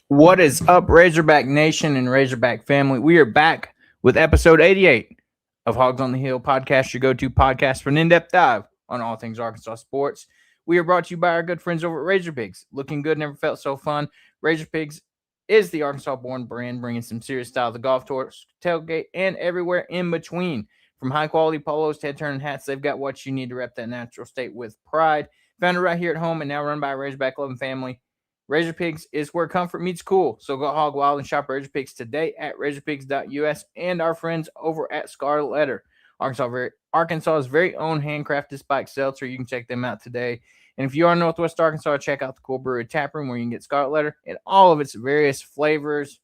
What is up, Razorback Nation and Razorback family? We are back with episode 88 of Hawgs on the Hill podcast, your go-to podcast for an in-depth dive on all things Arkansas sports. We are brought to you by our good friends over at Razor Pigs. Looking good never felt so fun. Razor Pigs is the Arkansas-born brand, bringing some serious style to the golf course, tailgate, and everywhere in between. From high-quality polos to head-turning hats, they've got what you need to rep that natural state with pride. Founded right here at home and now run by a Razorback-loving family, Razor Pigs is where comfort meets cool. So go hog wild and shop Razor Pigs today at razorpigs.us and our friends over at Scarlet Letter, Arkansas's very own handcrafted spiked seltzer. You can check them out today. And if you are in Northwest Arkansas, check out the Cool Brewery Tap Room where you can get Scarlet Letter and all of its various flavors.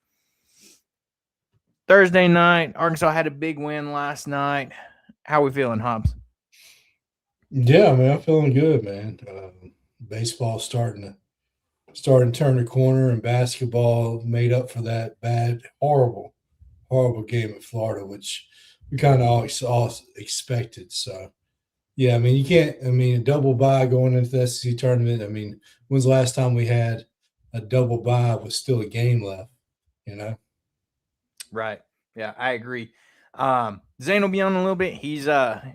Thursday night, Arkansas had a big win last night. How are we feeling, Hobbs? Yeah, man, I'm feeling good, man. Baseball starting to turn the corner, and basketball made up for that bad, horrible game in Florida, which we kind of all expected. So, yeah, I mean, a double bye going into the SEC tournament. I mean, when's the last time we had a double bye with still a game left, you know? Right. Yeah, I agree. Zane will be on a little bit. He's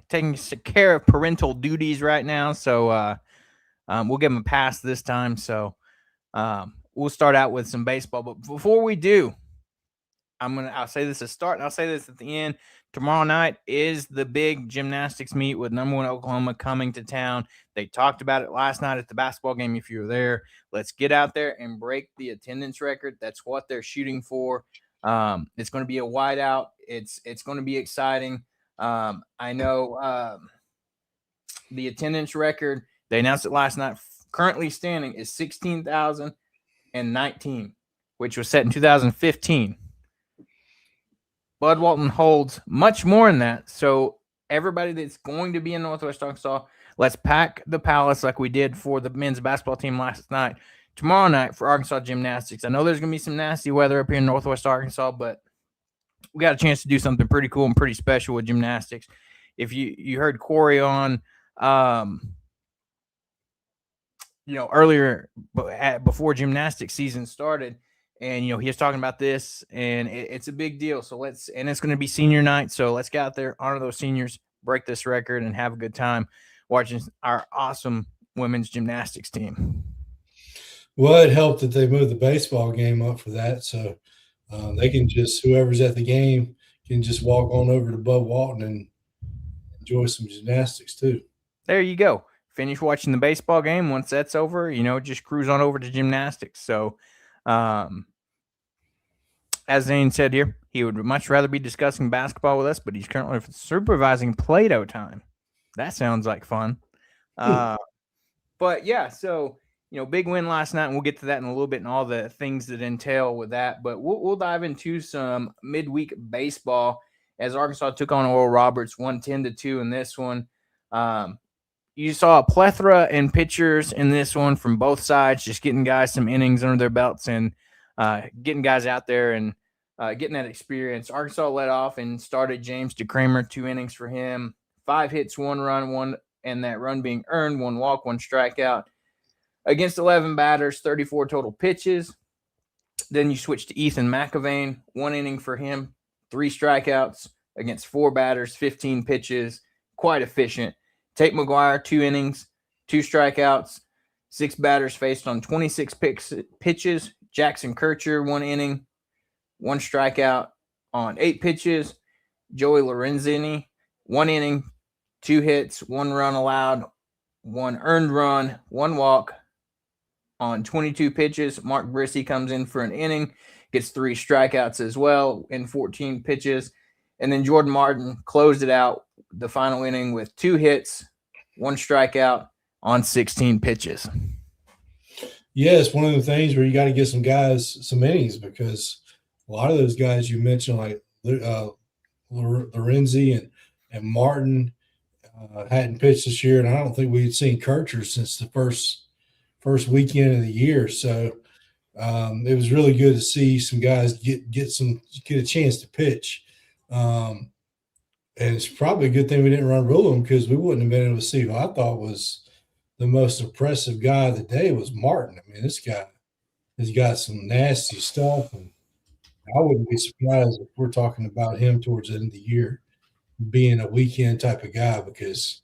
taking care of parental duties right now, so we'll give him a pass this time. So we'll start out with some baseball. But before we do, I'll say this at the start and I'll say this at the end. Tomorrow night is the big gymnastics meet with number 1 Oklahoma coming to town. They talked about it last night at the basketball game. If you were there, let's get out there and break the attendance record. That's what they're shooting for. It's going to be a whiteout. It's going to be exciting. I know the attendance record, they announced it last night, currently standing is 16,019, which was set in 2015. Bud Walton holds much more than that. So everybody that's going to be in Northwest Arkansas, let's pack the palace like we did for the men's basketball team last night. Tomorrow night for Arkansas gymnastics. I know there's going to be some nasty weather up here in Northwest Arkansas, but we got a chance to do something pretty cool and pretty special with gymnastics. If you heard Corey on, earlier before gymnastics season started, and, he was talking about this, and it's a big deal. So it's going to be senior night. So let's get out there, honor those seniors, break this record, and have a good time watching our awesome women's gymnastics team. Well, it helped that they moved the baseball game up for that. So they can whoever's at the game can just walk on over to Bud Walton and enjoy some gymnastics too. There you go. Finish watching the baseball game. Once that's over, just cruise on over to gymnastics. So, as Zane said here, he would much rather be discussing basketball with us, but he's currently supervising Play-Doh time. That sounds like fun. But yeah, so, big win last night, and we'll get to that in a little bit and all the things that entail with that. But we'll dive into some midweek baseball as Arkansas took on Oral Roberts 110-2 in this one. You saw a plethora in pitchers in this one from both sides, just getting guys some innings under their belts and getting guys out there and getting that experience. Arkansas led off and started James DeCramer, 2 innings for him, 5 hits, 1 run, and that run being earned, 1 walk, 1 strikeout. Against 11 batters, 34 total pitches. Then you switch to Ethan McAvane, 1 inning for him, 3 strikeouts against 4 batters, 15 pitches, quite efficient. Tate McGuire, 2 innings, 2 strikeouts, 6 batters faced on 26 pitches. Jackson Kircher, 1 inning, 1 strikeout on 8 pitches. Joey Lorenzini, 1 inning, 2 hits, 1 run allowed, 1 earned run, 1 walk on 22 pitches. Mark Brissy comes in for an inning, gets 3 strikeouts as well in 14 pitches. And then Jordan Martin closed it out the final inning with 2 hits, 1 strikeout on 16 pitches. Yeah, it's one of the things where you got to get some guys some innings because a lot of those guys you mentioned, like Lorenzi and Martin hadn't pitched this year, and I don't think we had seen Kircher since the first weekend of the year. So it was really good to see some guys get a chance to pitch. And it's probably a good thing we didn't run Rulem because we wouldn't have been able to see who I thought was the most impressive guy of the day was Martin. I mean, this guy has got some nasty stuff, and I wouldn't be surprised if we're talking about him towards the end of the year being a weekend type of guy because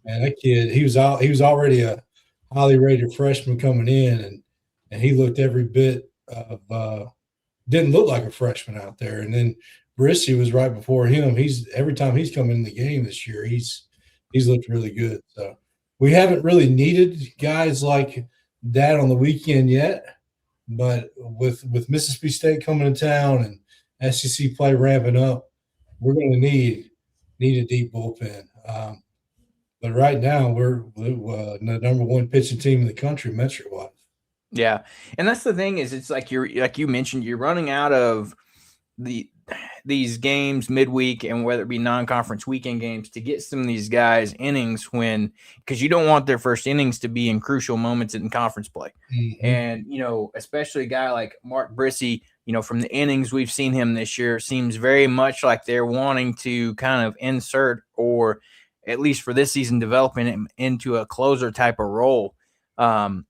man, that kid he was already a highly rated freshman coming in, and he looked every bit of didn't look like a freshman out there. And then Brissy was right before him. He's every time he's come in the game this year, he's looked really good. So we haven't really needed guys like that on the weekend yet. But with Mississippi State coming to town and SEC play ramping up, we're going to need a deep bullpen. But right now, we're the number one pitching team in the country, metric-wise. Yeah, and that's the thing is, it's like you mentioned, you're running out of these games midweek and whether it be non-conference weekend games to get some of these guys innings because you don't want their first innings to be in crucial moments in conference play. Mm-hmm. And, especially a guy like Mark Brissy, from the innings we've seen him this year, seems very much like they're wanting to kind of insert or at least for this season, developing him into a closer type of role. And,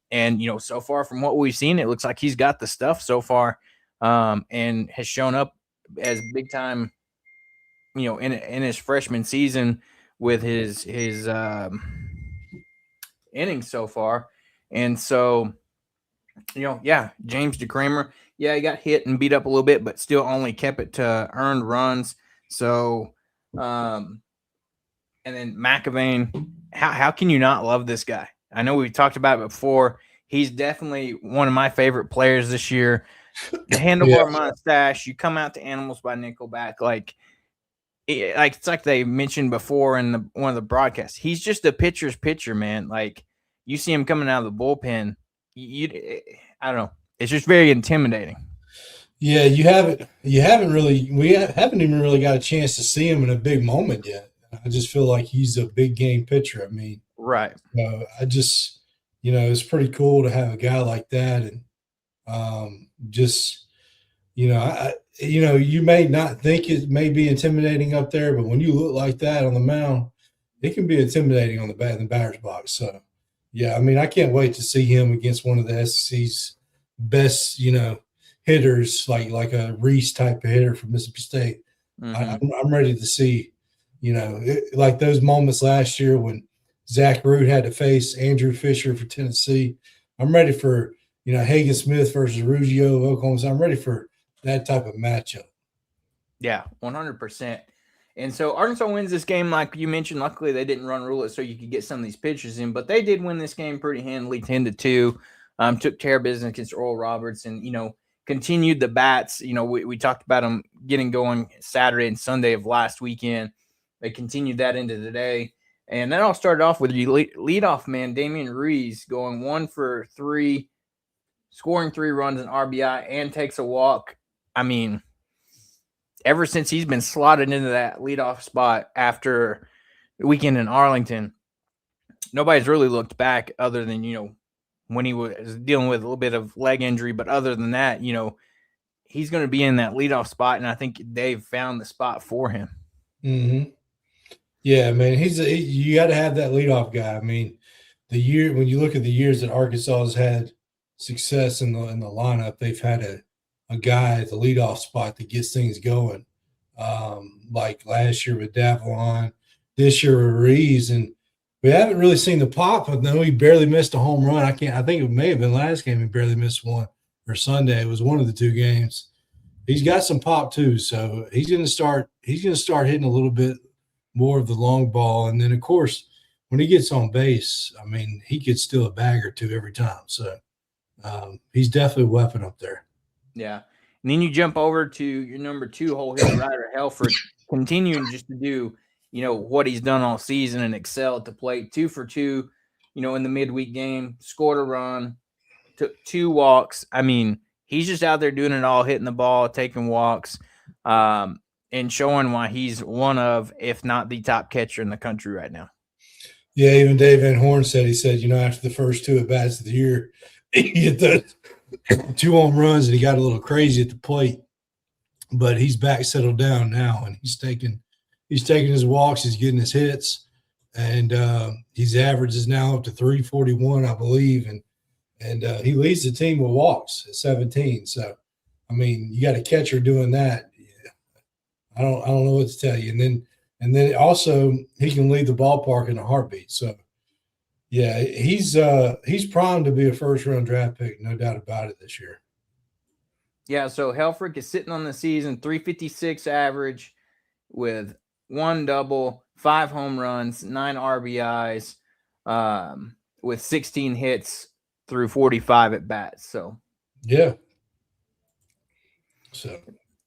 so far from what we've seen, it looks like he's got the stuff so far and has shown up as big time, in his freshman season with his innings so far. And so, James DeCramer, he got hit and beat up a little bit, but still only kept it to earned runs. So, and then McAvane, how can you not love this guy? I know we've talked about it before. He's definitely one of my favorite players this year. The handlebar mustache, you come out to Animals by Nickelback, it's like they mentioned before in one of the broadcasts. He's just a pitcher's pitcher, man. Like you see him coming out of the bullpen, I don't know. It's just very intimidating. Yeah, we haven't even really got a chance to see him in a big moment yet. I just feel like he's a big game pitcher. I mean, right. I just, it's pretty cool to have a guy like that. And you may not think it may be intimidating up there, but when you look like that on the mound, it can be intimidating on the batter's box. So, yeah, I mean, I can't wait to see him against one of the SEC's best, hitters, like a Reese type of hitter from Mississippi State. Mm-hmm. I'm ready to see, like those moments last year when Zach Root had to face Andrew Fisher for Tennessee. I'm ready for, Hagen Smith versus Ruggiero of Oklahoma. So I'm ready for that type of matchup. Yeah, 100%. And so Arkansas wins this game, like you mentioned. Luckily, they didn't run rule it so you could get some of these pitchers in, but they did win this game pretty handily, 10-2. Took care of business against Oral Roberts and, continued the bats. We talked about them getting going Saturday and Sunday of last weekend. They continued that into today. And that all started off with leadoff man, Damian Ruiz, going 1 for 3, scoring 3 runs in RBI and takes a walk. I mean, ever since he's been slotted into that leadoff spot after the weekend in Arlington, nobody's really looked back other than, when he was dealing with a little bit of leg injury. But other than that, he's going to be in that leadoff spot, and I think they've found the spot for him. Mm-hmm. Yeah, man, you got to have that leadoff guy. I mean, when you look at the years that Arkansas has had success in the lineup, they've had a guy at the leadoff spot that gets things going. Like last year with Davalon, this year with Reeves, and we haven't really seen the pop. I know he barely missed a home run. I think it may have been last game he barely missed one, or Sunday. It was one of the two games. He's got some pop too, so he's going to start hitting a little bit more of the long ball, and then of course when he gets on base, I mean, he gets still a bag or two every time. So he's definitely a weapon up there. Yeah. And then you jump over to your number 2 hole hitter, Ryder Helford, continuing just to do, what he's done all season and excel at the plate. 2 for 2, in the midweek game, scored a run, took 2 walks. I mean, he's just out there doing it all, hitting the ball, taking walks. And and showing why he's one of, if not the top catcher in the country right now. Yeah, even Dave Van Horn said, after the first 2 at bats of the year, he hit the 2 home runs and he got a little crazy at the plate. But he's back settled down now, and he's taking his walks, he's getting his hits, and his average is now up to 341, I believe, and he leads the team with walks at 17. So, I mean, you got a catcher doing that. Yeah. I don't know what to tell you. And then also he can leave the ballpark in a heartbeat. So, yeah, he's primed to be a first-round draft pick, no doubt about it, this year. Yeah, so Helfrich is sitting on the season, 356 average with 1 double, 5 home runs, 9 RBIs, with 16 hits through 45 at bats. So, yeah. So,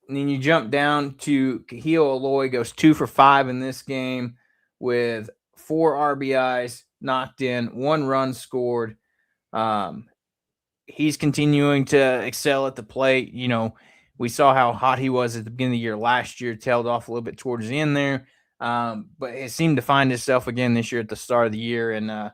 and then you jump down to Kahil Aloy, goes 2 for 5 in this game with 4 RBIs knocked in, 1 run scored. He's continuing to excel at the plate. You know, we saw how hot he was at the beginning of the year last year, tailed off a little bit towards the end there. But it seemed to find itself again this year at the start of the year, and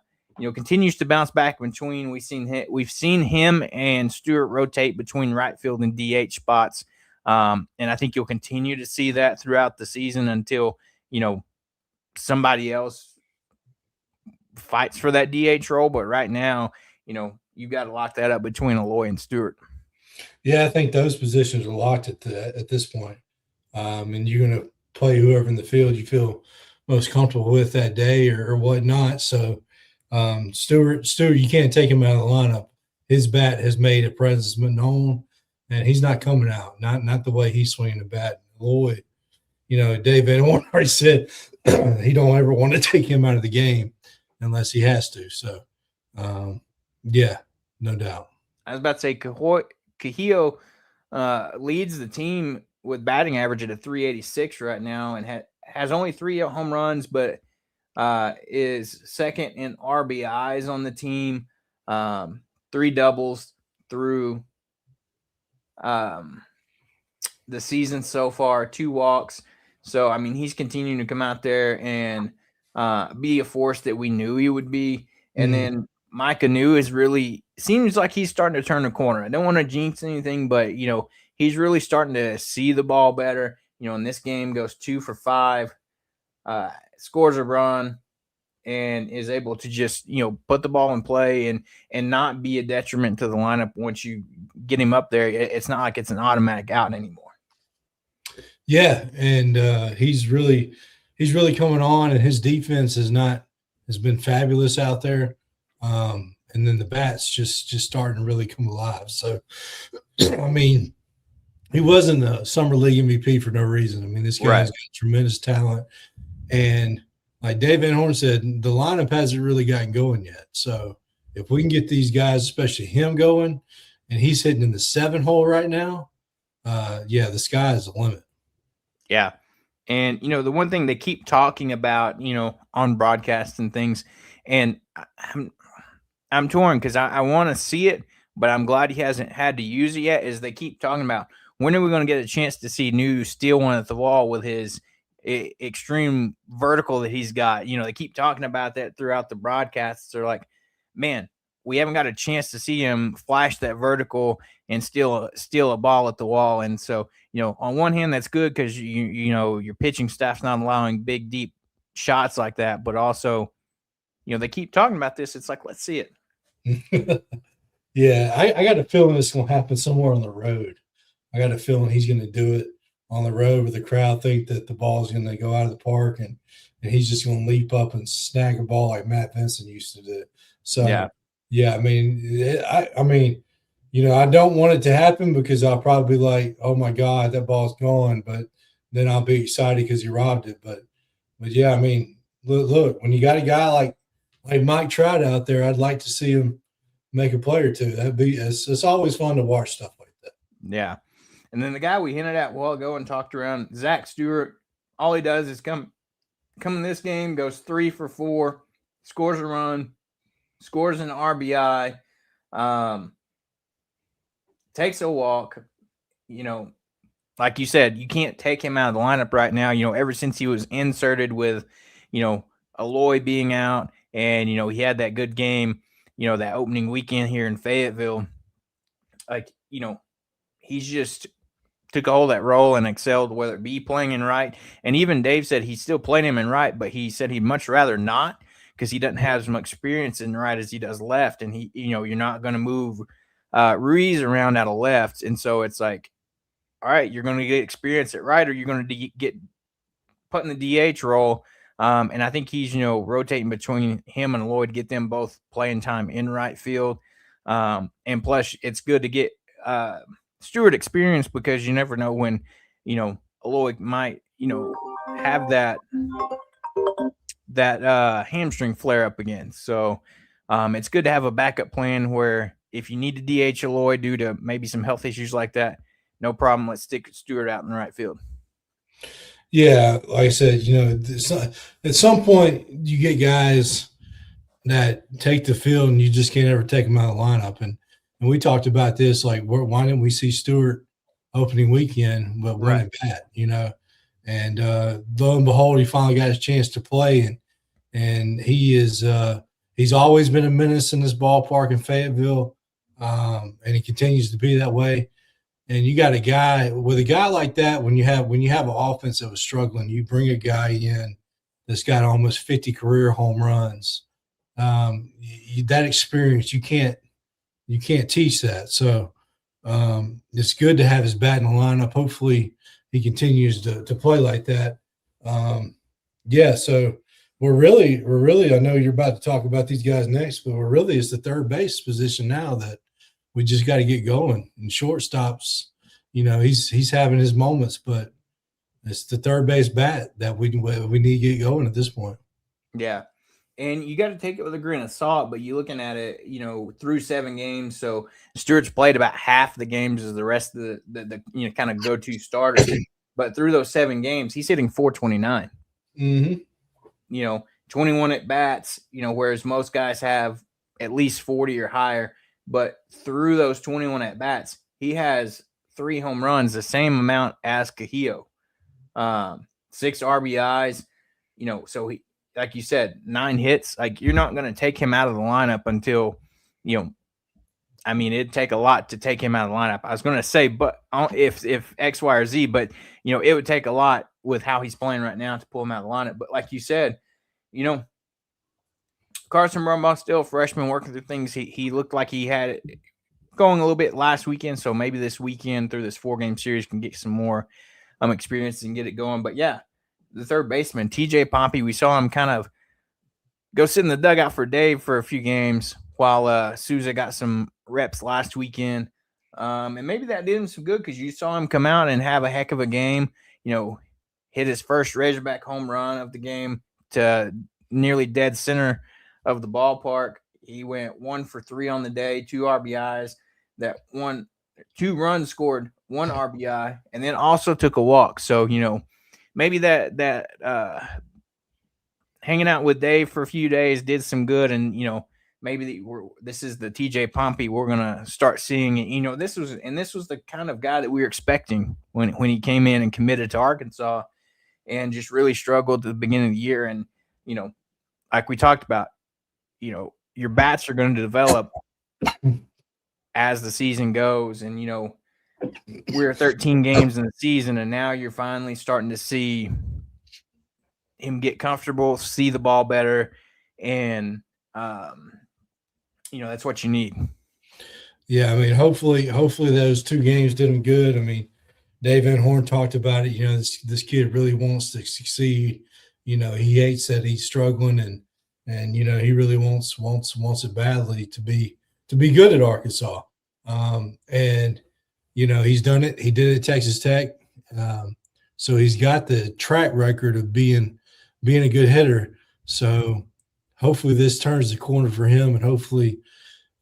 continues to bounce back between. We've seen him and Stewart rotate between right field and DH spots, and I think you'll continue to see that throughout the season until somebody else fights for that DH role. But right now, you've got to lock that up between Aloy and Stewart. Yeah, I think those positions are locked at this point, and you're going to play whoever in the field you feel most comfortable with that day or whatnot. So, Stewart, you can't take him out of the lineup. His bat has made a presence known, and he's not coming out. Not the way he's swinging the bat. Aloy, Dave Van Horn already said he don't ever want to take him out of the game unless he has to. So, yeah, no doubt. I was about to say Kahio leads the team with batting average at a 386 right now, and has only 3 home runs, but is second in RBIs on the team. 3 doubles through the season so far, 2 walks. So, I mean, he's continuing to come out there and be a force that we knew he would be. And then Mike Anu seems like he's starting to turn the corner. I don't want to jinx anything, but, he's really starting to see the ball better. In this game goes 2 for 5, scores a run, and is able to just, put the ball in play and not be a detriment to the lineup once you get him up there. It's not like it's an automatic out anymore. Yeah, and he's really coming on, and his defense has been fabulous out there. And then the bats just starting to really come alive. So, I mean, he wasn't the summer league MVP for no reason. I mean, this guy's got tremendous talent, and like Dave Van Horn said, the lineup hasn't really gotten going yet. So, if we can get these guys, especially him, going, and he's hitting in the 7 hole right now, the sky is the limit. Yeah. And, the one thing they keep talking about, on broadcasts and things, and I'm torn because I want to see it, but I'm glad he hasn't had to use it yet, is they keep talking about when are we going to get a chance to see New steal one at the wall with his extreme vertical that he's got. They keep talking about that throughout the broadcasts. They're like, man, we haven't got a chance to see him flash that vertical and steal a ball at the wall. And so, on one hand, that's good because your pitching staff's not allowing big, deep shots like that. But also, they keep talking about this. It's like, let's see it. Yeah, I got a feeling it's going to happen somewhere on the road. I got a feeling he's going to do it on the road where the crowd think that the ball is going to go out of the park, and he's just going to leap up and snag a ball like Matt Vincent used to do. So, yeah, I mean, I don't want it to happen because I'll probably be like, oh my God, that ball's gone. But then I'll be excited because he robbed it. But yeah, I mean, look, when you got a guy like Mike Trout out there, I'd like to see him make a play or two. It's always fun to watch stuff like that. Yeah. And then the guy we hinted at a while ago and talked around, Zach Stewart, all he does is come in this game, goes 3 for 4, scores a run, scores an RBI, takes a walk. like you said, you can't take him out of the lineup right now. Ever since he was inserted with, Aloy being out, and he had that good game, that opening weekend here in Fayetteville. Like, he's just took all that role and excelled, whether it be playing in right. And even Dave said he still played him in right, but he said he'd much rather not, because he doesn't have as much experience in right as he does left. And you're not going to move Ruiz around out of left. And so it's like, all right, you're going to get experience at right, or you're going to get put in the DH role. And I think he's, rotating between him and Lloyd, get them both playing time in right field. And plus, it's good to get Stewart experience, because you never know when, Lloyd might, have that hamstring flare up again. So it's good to have a backup plan where if you need to DH Lloyd due to maybe some health issues like that, no problem. Let's stick Stewart out in the right field. Yeah, like I said, at some point you get guys that take the field and you just can't ever take them out of the lineup. And we talked about this, like, why didn't we see Stewart opening weekend but running bat, And lo and behold, he finally got his chance to play, and he is he's always been a menace in this ballpark in Fayetteville, and he continues to be that way. And you got a guy like that, when you have an offense that was struggling, you bring a guy in that's got almost 50 career home runs. That experience, you can't teach that. So it's good to have his bat in the lineup. Hopefully he continues to play like that. So we're really, I know you're about to talk about these guys next, but it's the third base position now that we just got to get going. And shortstops, he's having his moments, but it's the third base bat that we need to get going at this point. Yeah. And you got to take it with a grain of salt, but you're looking at it, through 7 games. So Stewart's played about half the games as the rest of the kind of go-to starters. But through those 7 games, he's hitting 429. Mm-hmm. 21 at bats, whereas most guys have at least 40 or higher. But through those 21 at bats, he has 3 home runs, the same amount as Cajillo. 6 RBIs, so he, like you said, 9 hits. Like, you're not going to take him out of the lineup until, it'd take a lot to take him out of the lineup. I was going to say, but if X, Y, or Z, but, it would take a lot with how he's playing right now to pull him out of the lineup. But like you said, Carson Brumbaugh, still a freshman, working through things. He looked like he had it going a little bit last weekend, so maybe this weekend through this 4-game series can get some more experience and get it going. But yeah, the third baseman, TJ Pompey, we saw him kind of go sit in the dugout for Dave for a few games while Souza got some reps last weekend. And maybe that did him some good, because you saw him come out and have a heck of a game, hit his first Razorback home run of the game to nearly dead center of the ballpark. He went 1 for 3 on the day, 2 RBIs, 2 runs scored, 1 RBI, and then also took a walk. So, maybe that hanging out with Dave for a few days did some good. And, maybe this is the TJ Pompey we're going to start seeing. This was the kind of guy that we were expecting when he came in and committed to Arkansas, and just really struggled at the beginning of the year. And, like we talked about, your bats are going to develop as the season goes. And, we're 13 games in the season, and now you're finally starting to see him get comfortable, see the ball better. And, that's what you need. Yeah. Hopefully those 2 games did him good. Dave Van Horn talked about it. This kid really wants to succeed. He hates that he's struggling, and he really wants it badly to be good at Arkansas. And he's done it. He did it at Texas Tech. So he's got the track record of being a good hitter. So hopefully this turns the corner for him, and hopefully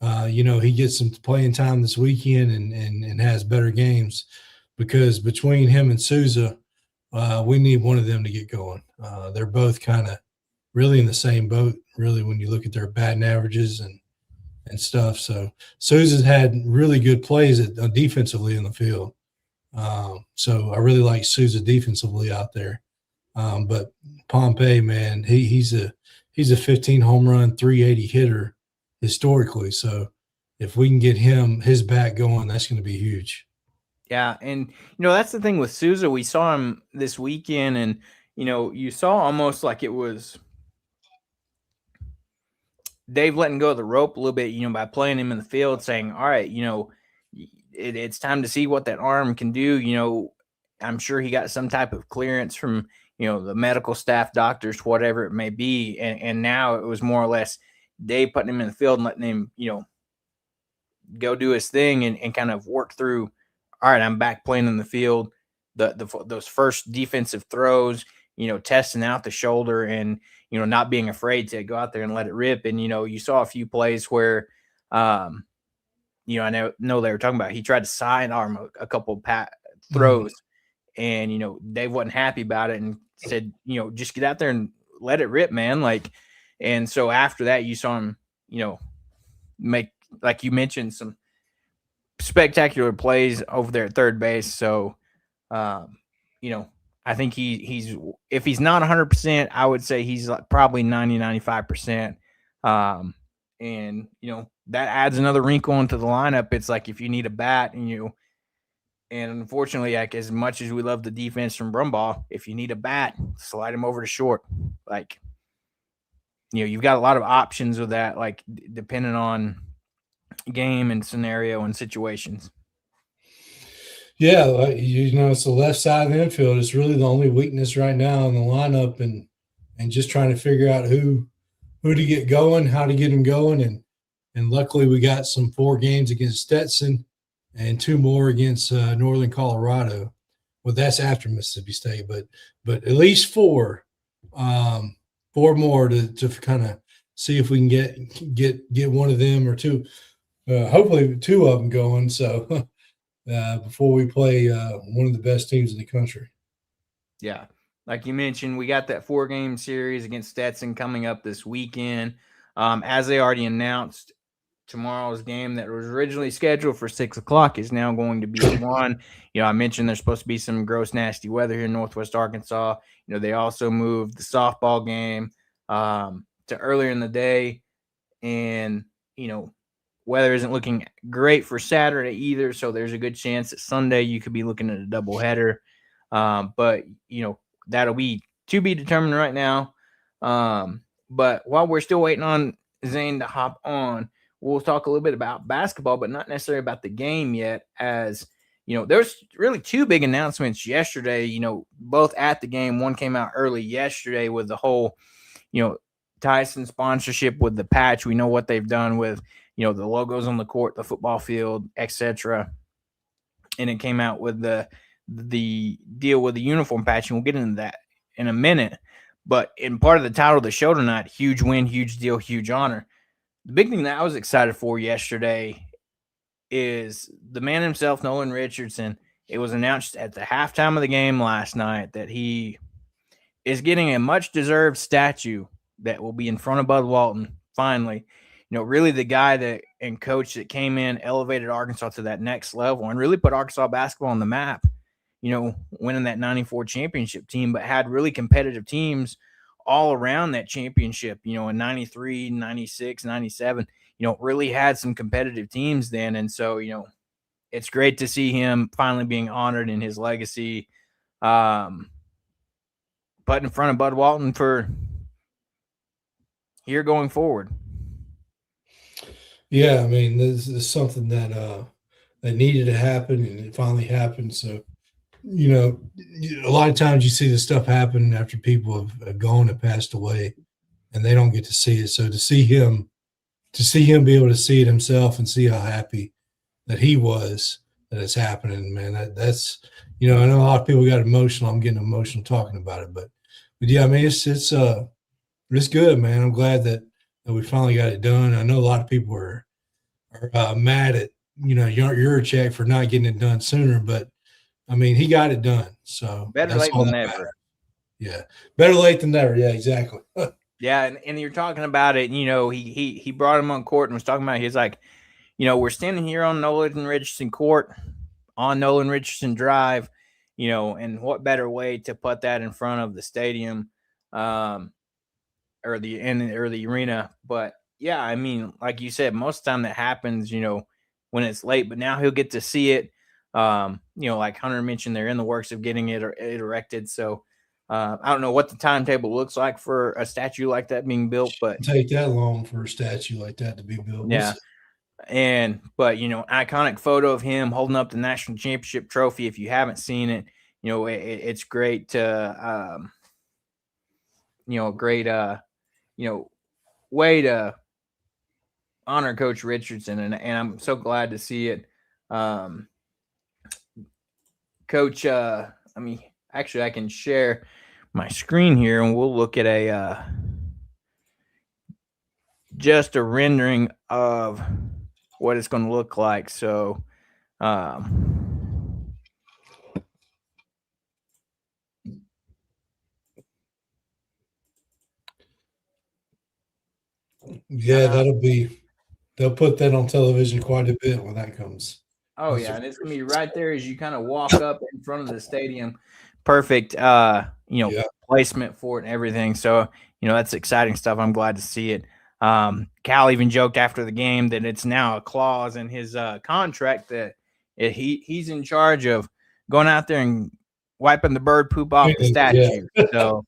he gets some playing time this weekend and has better games, because between him and Souza, we need one of them to get going. They're both kind of really in the same boat, really, when you look at their batting averages and stuff. So Souza's had really good plays defensively in the field. So I really like Souza defensively out there. But Pompey, man, he's a 15 home run, 380 hitter historically. So if we can get his bat going, that's going to be huge. Yeah, and that's the thing with Souza. We saw him this weekend, and you saw almost like it was Dave letting go of the rope a little bit, by playing him in the field, saying, "All right, it's time to see what that arm can do." I'm sure he got some type of clearance from the medical staff, doctors, whatever it may be, and now it was more or less Dave putting him in the field and letting him go do his thing and kind of work through. All right, I'm back playing in the field. Those first defensive throws, testing out the shoulder and not being afraid to go out there and let it rip. And you saw a few plays where, I know they were talking about he tried to sidearm a couple throws, and Dave wasn't happy about it and said, just get out there and let it rip, man. And so after that, you saw him, make, like you mentioned, some spectacular plays over there at third base. So, I think he's if he's not 100%, I would say he's like probably 90-95%. And that adds another wrinkle into the lineup. It's like if you need a bat and unfortunately, like as much as we love the defense from Brumbaugh, if you need a bat, slide him over to short. Like, you've got a lot of options with that, like depending on game and scenario and situations. Yeah, it's the left side of the infield. It's really the only weakness right now in the lineup, and just trying to figure out who to get going, how to get them going, and luckily we got some 4 games against Stetson and 2 more against Northern Colorado. Well, that's after Mississippi State, but at least 4 more to kind of see if we can get one of them or 2. Hopefully 2 of them going. So. Before we play one of the best teams in the country. Yeah. Like you mentioned, we got that 4-game series against Stetson coming up this weekend. As they already announced, tomorrow's game that was originally scheduled for 6 o'clock is now going to be 1. I mentioned there's supposed to be some gross, nasty weather here in Northwest Arkansas. They also moved the softball game to earlier in the day. And, weather isn't looking great for Saturday either, so there's a good chance that Sunday you could be looking at a doubleheader. But, that'll be to be determined right now. But while we're still waiting on Zane to hop on, we'll talk a little bit about basketball, but not necessarily about the game yet, as, there's really 2 big announcements yesterday, both at the game. One came out early yesterday with the whole, Tyson sponsorship with the patch. We know what they've done with, the logos on the court, the football field, etc. And it came out with the deal with the uniform patch, and we'll get into that in a minute. But in part of the title of the show tonight, huge win, huge deal, huge honor. The big thing that I was excited for yesterday is the man himself, Nolan Richardson. It was announced at the halftime of the game last night that he is getting a much-deserved statue that will be in front of Bud Walton, finally. Really the guy that and coach that came in, elevated Arkansas to that next level and really put Arkansas basketball on the map, winning that 94 championship team, but had really competitive teams all around that championship, in 93, 96, 97, really had some competitive teams then. And so, it's great to see him finally being honored in his legacy, put in front of Bud Walton for here going forward. Yeah, I mean, this is something that needed to happen, and it finally happened. So, a lot of times you see this stuff happen after people have gone and passed away, and they don't get to see it. So to see him be able to see it himself and see how happy that he was that it's happening, man, that's I know a lot of people got emotional. I'm getting emotional talking about it, but yeah, I mean, it's good, man. I'm glad that we finally got it done. I know a lot of people are mad at your check for not getting it done sooner, but I mean, he got it done. So better late than never. Yeah, better late than never. Yeah, exactly. Yeah, and you're talking about it. He brought him on court and was talking about. He's like, we're standing here on Nolan Richardson court. on Nolan Richardson Drive, and what better way to put that in front of the stadium, or the arena. But yeah, I mean, like you said, most of the time that happens, when it's late, but now he'll get to see it. Like Hunter mentioned, they're in the works of getting it erected. So I don't know what the timetable looks like for a statue like that being built, but Shouldn't take that long for a statue like that to be built. yeah. But iconic photo of him holding up the national championship trophy. If you haven't seen it, it's great to, great, way to honor Coach Richardson. And I'm so glad to see it. Coach, actually I can share my screen here and we'll look at just a rendering of what it's going to look like. So, yeah, they'll put that on television quite a bit when that comes. Oh yeah, and it's gonna be right there as you kind of walk up in front of the stadium. Perfect, placement for it and everything. So that's exciting stuff. I'm glad to see it. Cal even joked after the game that it's now a clause in his contract that he's in charge of going out there and wiping the bird poop off the statue. Yeah. So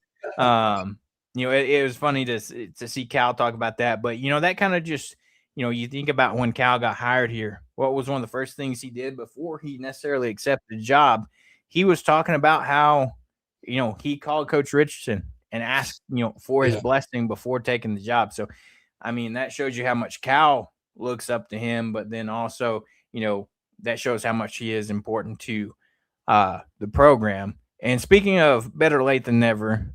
it was funny to see Cal talk about that. But that kind of just you think about when Cal got hired here, what was one of the first things he did before he necessarily accepted the job? He was talking about how, he called Coach Richardson and asked, for his blessing before taking the job. So, I mean, that shows you how much Cal looks up to him, but then also, that shows how much he is important to the program. And speaking of better late than never,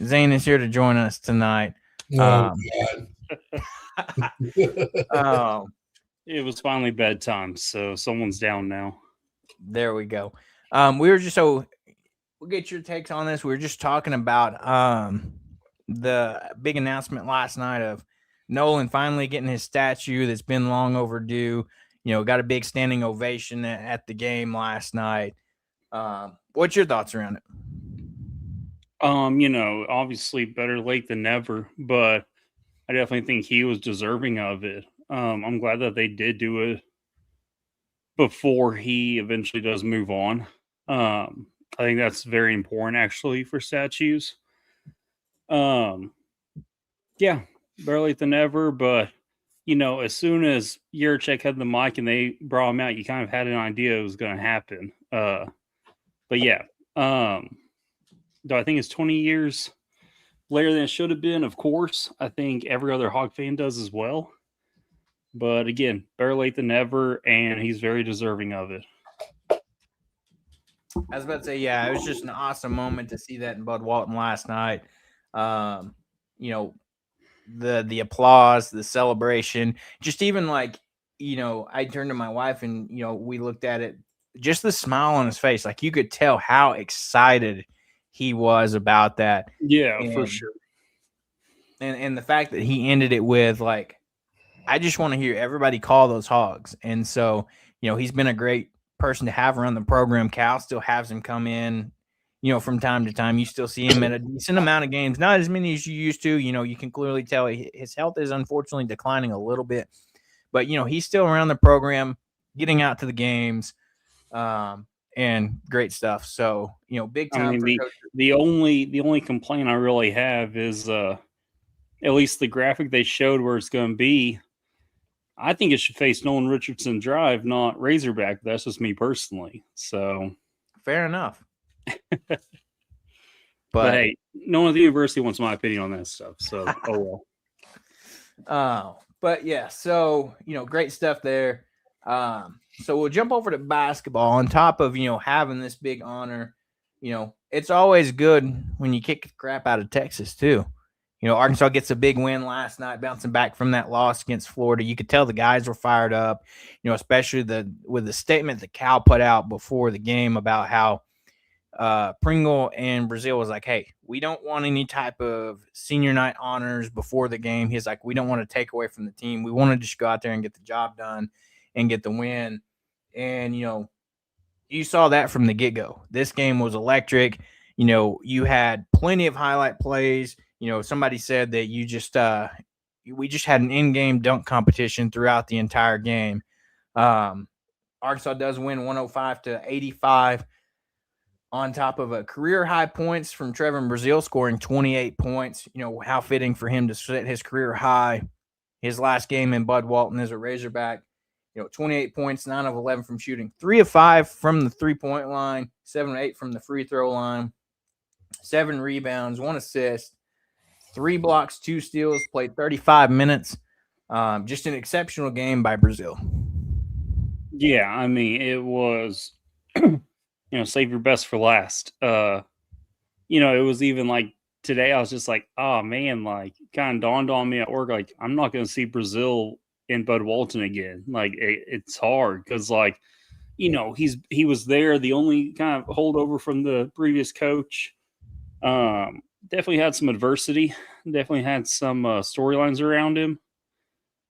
Zane is here to join us tonight. God. It was finally bedtime, so someone's down now. There we go. We'll get your takes on this. We were just talking about the big announcement last night of Nolan finally getting his statue that's been long overdue. Got a big standing ovation at the game last night. What's your thoughts around it? Obviously better late than never, but I definitely think he was deserving of it. I'm glad that they did do it before he eventually does move on. I think that's very important, actually, for statues. Yeah, better late than never, but, as soon as Yurchek had the mic and they brought him out, you kind of had an idea it was going to happen. But yeah, do I think it's 20 years later than it should have been? Of course. I think every other Hawk fan does as well. But again, better late than never, and he's very deserving of it. I was about to say, yeah, it was just an awesome moment to see that in Bud Walton last night. The applause, the celebration, just even like, I turned to my wife and, we looked at it, just the smile on his face. Like you could tell how excited he was about that. Yeah, for sure. And the fact that he ended it with like, I just want to hear everybody call those Hogs. And so, he's been a great person to have around the program. Cal still has him come in, from time to time. You still see him at a decent amount of games, not as many as you used to. You can clearly tell his health is unfortunately declining a little bit. But, he's still around the program, getting out to the games. And great stuff. So, big time. I mean, the only complaint I really have is at least the graphic they showed where it's going to be. I think it should face Nolan Richardson Drive, not Razorback. That's just me personally. So fair enough. but hey, no one at the university wants my opinion on that stuff. So oh well. But yeah, so great stuff there. So we'll jump over to basketball. On top of having this big honor, it's always good when you kick the crap out of Texas too. Arkansas gets a big win last night, bouncing back from that loss against Florida. You could tell the guys were fired up, especially with the statement that Cal put out before the game about how Pringle and Brazil was like, hey, we don't want any type of senior night honors before the game. He's like, we don't want to take away from the team. We want to just go out there and get the job done and get the win. And, you saw that from the get-go. This game was electric. You had plenty of highlight plays. Somebody said that we just had an in-game dunk competition throughout the entire game. Arkansas does win 105-85 on top of a career high points from Trevor Brazile scoring 28 points. How fitting for him to set his career high. His last game in Bud Walton as a Razorback. 28 points, 9 of 11 from shooting, 3 of 5 from the three-point line, 7 of 8 from the free throw line, 7 rebounds, 1 assist, 3 blocks, 2 steals, played 35 minutes. Just an exceptional game by Brazile. Yeah, I mean, it was, save your best for last. It was even like today, I was just like, oh man, like kind of dawned on me at work, like I'm not going to see Brazile in Bud Walton again. Like it's hard because like, he was there, the only kind of holdover from the previous coach. Definitely had some adversity, definitely had some storylines around him,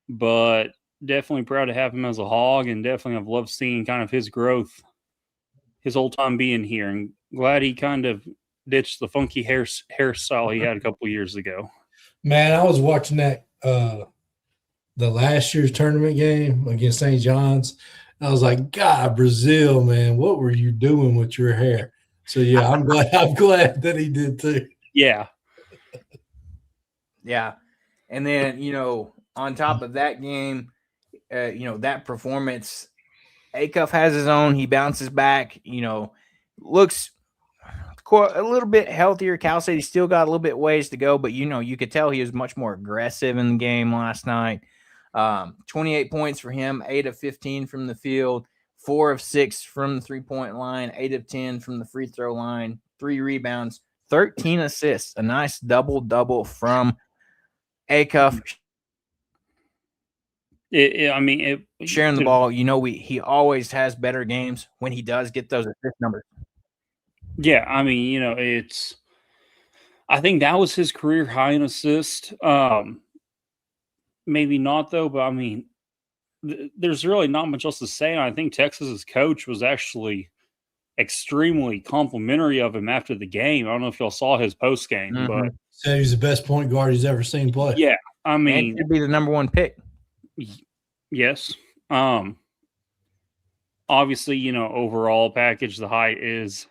but definitely proud to have him as a Hog, and definitely I've loved seeing kind of his growth his whole time being here, and glad he kind of ditched the funky hairstyle he had a couple years ago. Man, I was watching that the last year's tournament game against St. John's. I was like, God, Brazile, man, what were you doing with your hair? So yeah, I'm glad that he did too. Yeah. Yeah. And then, on top of that game, that performance, Acuff has his own. He bounces back, looks a little bit healthier. Cal said he still got a little bit ways to go, but, you could tell he was much more aggressive in the game last night. 28 points for him, 8 of 15 from the field, 4 of 6 from the three-point line, 8 of 10 from the free throw line, 3 rebounds, 13 assists, a nice double-double from Acuff. Sharing the ball, he always has better games when he does get those assist numbers. Yeah, I mean, I think that was his career high in assist. Maybe not though, but I mean, there's really not much else to say. I think Texas's coach was actually extremely complimentary of him after the game. I don't know if y'all saw his post game, but said he's the best point guard he's ever seen play. Yeah, I mean, and he'd be the number 1 pick. Yes. Obviously, overall package, the height is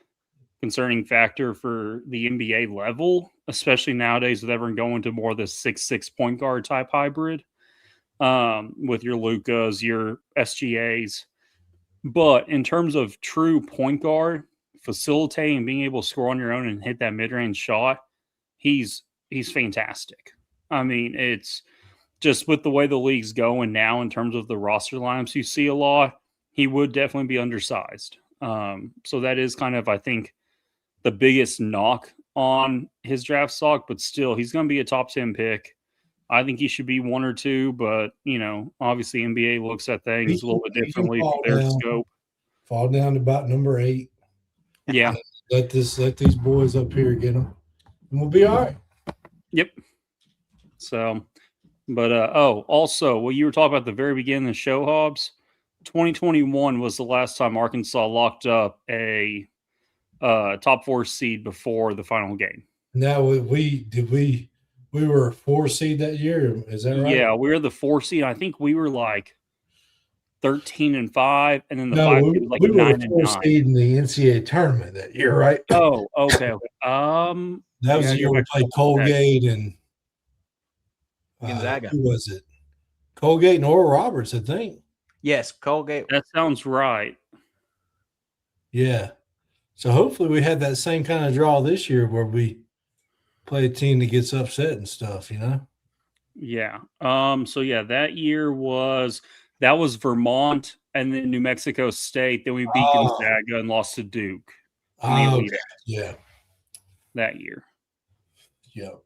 concerning factor for the NBA level, especially nowadays with everyone going to more of the 6'6" point guard type hybrid, with your Lucas, your SGAs. But in terms of true point guard, facilitating, being able to score on your own and hit that mid-range shot, he's fantastic. I mean, it's just with the way the league's going now in terms of the roster lineups you see a lot, he would definitely be undersized. So that is kind of, I think, the biggest knock on his draft stock, but still, he's going to be a top 10 pick. I think he should be 1 or 2, but, obviously NBA looks at things a little bit differently from their scope. Fall down to about number 8. Yeah. Let these boys up here get them, and we'll be all right. Yep. So, but, also, what you were talking about at the very beginning of the show, Hobbs, 2021 was the last time Arkansas locked up a top 4 seed before the final game. Now, we were a 4 seed that year. Is that right? Yeah, we were the 4 seed. I think we were like 13-5, and then the 5 seed was like 9-9 seed in the NCAA tournament that year, right? Oh, okay. That was the year we played Colgate and Gonzaga. Who was it? Colgate and Oral Roberts, I think. Yes, Colgate. That sounds right. Yeah. So hopefully we had that same kind of draw this year where we play a team that gets upset and stuff, Yeah. So yeah, that year was Vermont and then New Mexico State. Then we beat Gonzaga and lost to Duke. Okay. Yeah. That year. Yep.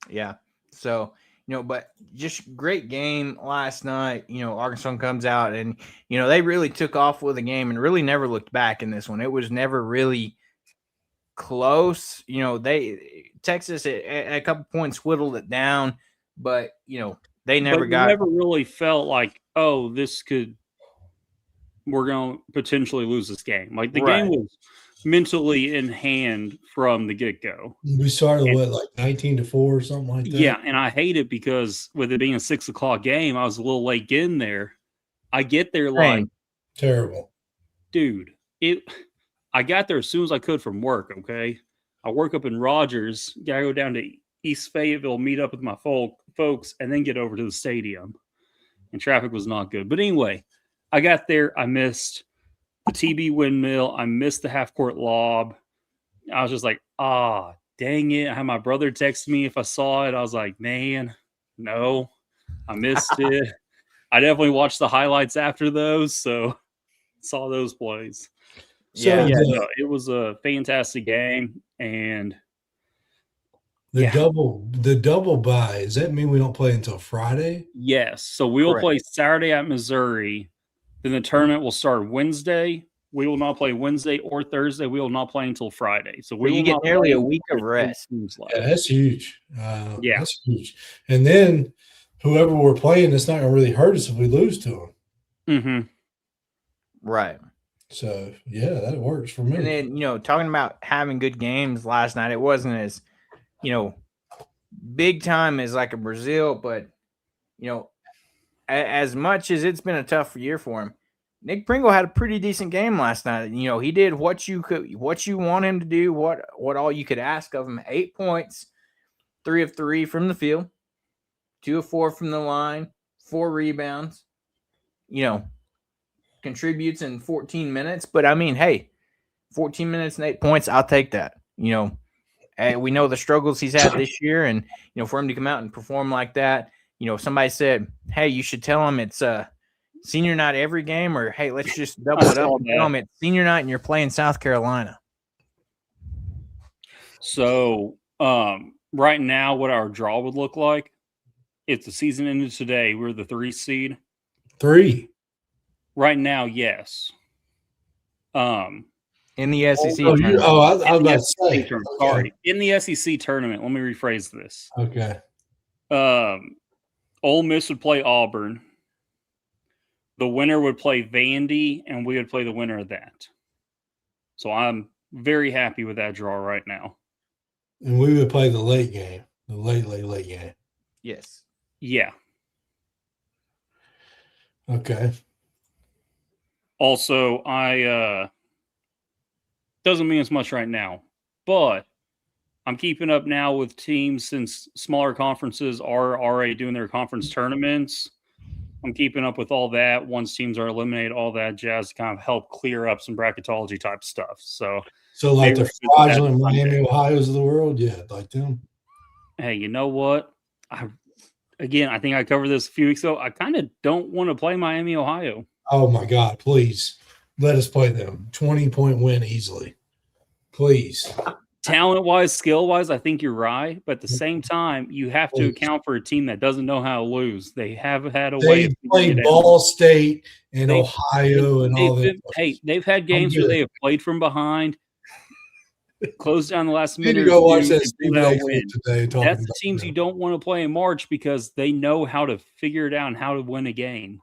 Yeah. So, but just great game last night. Arkansas comes out and, they really took off with the game and really never looked back in this one. It was never really close. Texas at a couple points whittled it down, but, they never never really felt like, oh, this could we're going to potentially lose this game. Like the Right. game was mentally in hand from the get-go. We started like 19-4 or something like that. Yeah, and I hate it because with it being a 6:00 game, I was a little late getting there. I get there like terrible, dude. I got there as soon as I could from work. Okay, I work up in Rogers. Gotta go down to East Fayetteville, meet up with my folks, and then get over to the stadium. And traffic was not good. But anyway, I got there. I missed the TB windmill. I missed the half-court lob. I was just like, dang it. I had my brother text me if I saw it. I was like, man, no, I missed it. I definitely watched the highlights after those, so saw those plays. So, no, it was a fantastic game. And the double bye, does that mean we don't play until Friday? Yes. So we will play Saturday at Missouri. Then the tournament will start Wednesday. We will not play Wednesday or Thursday. We will not play until Friday. So we will get nearly a week of rest. Yeah, that's huge. That's huge. And then whoever we're playing, it's not going to really hurt us if we lose to them. Mm-hmm. Right. So, yeah, that works for me. And then, talking about having good games last night, it wasn't as, big time as like a Brazil, but, as much as it's been a tough year for him, Nick Pringle had a pretty decent game last night. He did what you want him to do, what all you could ask of him. 8 points, 3 of 3 from the field, 2 of 4 from the line, 4 rebounds. Contributes in 14 minutes. But I mean, hey, 14 minutes and 8 points, I'll take that. We know the struggles he's had this year, and for him to come out and perform like that, somebody said, hey, you should tell him it's senior night every game, or hey, let's just double it up and tell him it's senior night and you're playing South Carolina. So right now, what our draw would look like, if the season ended today, we're the 3 seed. 3. Right now, yes. In the SEC tournament. I was about to say. Sorry. In the SEC tournament, let me rephrase this. Okay. Ole Miss would play Auburn. The winner would play Vandy, and we would play the winner of that. So I'm very happy with that draw right now. And we would play the late game, the late game. Yes. Yeah. Okay. Also, I doesn't mean as much right now, but I'm keeping up now with teams since smaller conferences are already doing their conference tournaments. I'm keeping up with all that. Once teams are eliminated, all that jazz to kind of help clear up some bracketology type stuff. So like the fraudulent Miami Ohio's of the world, yeah, like them. Hey, you know what? I think I covered this a few weeks ago. I kind of don't want to play Miami, Ohio. Oh my God! Please let us play them. 20-point win easily, please. Talent-wise, skill-wise, I think you're right. But at the same time, you have to account for a team that doesn't know how to lose. They have had a way. They played Ball State and Ohio and all that. Hey, they've had games where they have played from behind, closed down the last minute. Go watch that today. That's the teams you don't want to play in March because they know how to figure it out and how to win a game.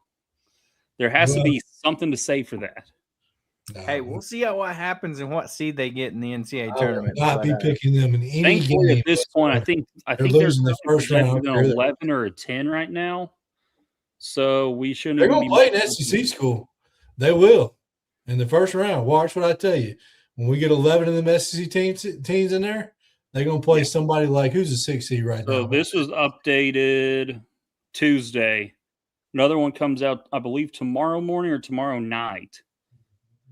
There has to be something to say for that. Hey, we'll see what happens and what seed they get in the NCAA tournament. I'll not be picking them in any thankfully game. At this point, I think they're losing the first round. An 11 or a 10 right now, so we shouldn't. They're going to play an SEC school. They will in the first round. Watch what I tell you. When we get 11 of them SEC teams in there, they're going to play somebody like who's a 6 seed right now. So this was updated Tuesday. Another one comes out, I believe, tomorrow morning or tomorrow night.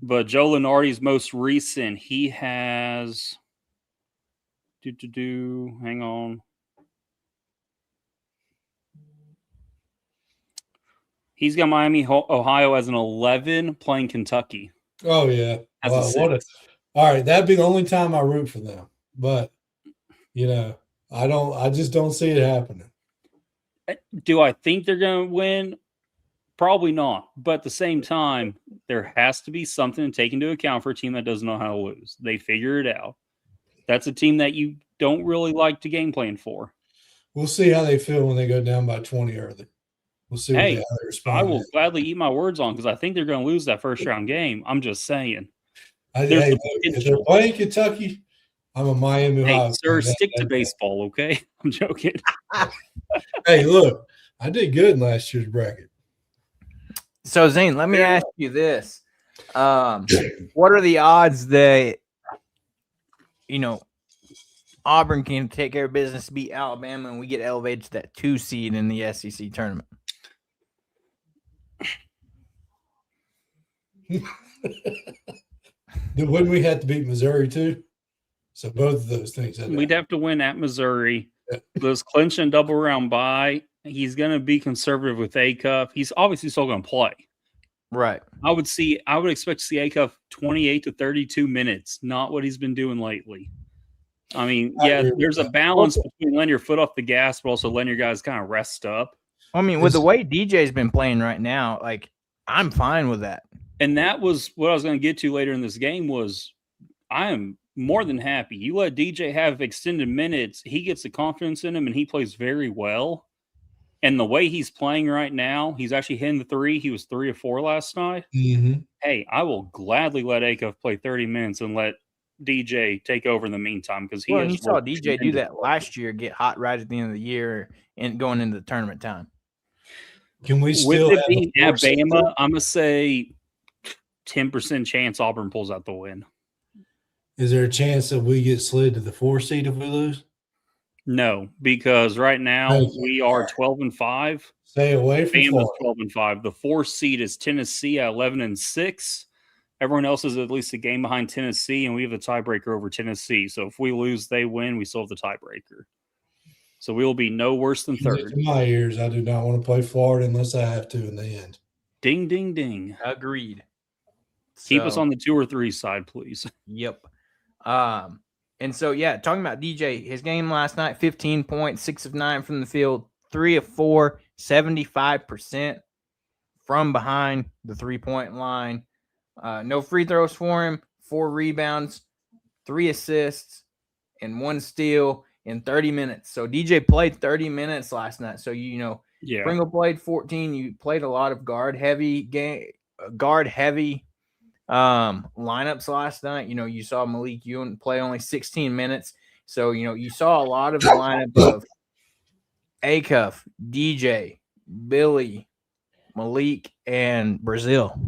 But Joe Lenardi's most recent, he has hang on. He's got Miami, Ohio as an 11 playing Kentucky. Oh, yeah. All right, that'd be the only time I root for them. But, I just don't see it happening. Do I think they're going to win? Probably not. But at the same time, there has to be something to take into account for a team that doesn't know how to lose. They figure it out. That's a team that you don't really like to game plan for. We'll see how they feel when they go down by 20 early. We'll see Hey, how they respond. I will gladly eat my words on because I think they're going to lose that first round game. I'm just saying. Hey, look, if they're playing Kentucky, I'm a Miami Hey, Hawks. sir, stick to baseball, okay? I'm joking. Hey, look, I did good in last year's bracket. So, Zane, let me ask you this. What are the odds that, Auburn can take care of business, beat Alabama, and we get elevated to that 2 seed in the SEC tournament? Wouldn't we have to beat Missouri too? So both of those things. We'd have to win at Missouri. Those clinch and double round bye. He's going to be conservative with Acuff. He's obviously still going to play. Right. I would expect to see Acuff 28 to 32 minutes, not what he's been doing lately. I mean, there's a balance between letting your foot off the gas, but also letting your guys kind of rest up. I mean, with the way DJ's been playing right now, like, I'm fine with that. And that was what I was going to get to later in this game was I am more than happy. You let DJ have extended minutes. He gets the confidence in him, and he plays very well. And the way he's playing right now, he's actually hitting the 3. He was 3 of 4 last night. Mm-hmm. Hey, I will gladly let Acuff play 30 minutes and let DJ take over in the meantime because you saw DJ do that last year, get hot right at the end of the year and going into the tournament time. Can we still with it being Alabama? I'm gonna say 10% chance Auburn pulls out the win. Is there a chance that we get slid to the 4 seed if we lose? No, because right now we are 12-5. Stay away from Bama's 12-5. The 4 seed is Tennessee at 11-6. Everyone else is at least a game behind Tennessee, and we have the tiebreaker over Tennessee. So if we lose, they win. We still have the tiebreaker. So we will be no worse than third. In my ears, I do not want to play Florida unless I have to in the end. Ding, ding, ding. Agreed. Keep us on the 2 or 3 side, please. Yep. And so, talking about DJ, his game last night, 15 points, 6 of 9 from the field, 3 of 4, 75% from behind the 3-point line. No free throws for him, 4 rebounds, 3 assists, and 1 steal in 30 minutes. So DJ played 30 minutes last night. So, Pringle played 14. You played a lot of guard heavy lineups last night. You saw Malik Ewan play only 16 minutes. So, you saw a lot of the lineup of Acuff, DJ, Billy, Malik, and Brazil.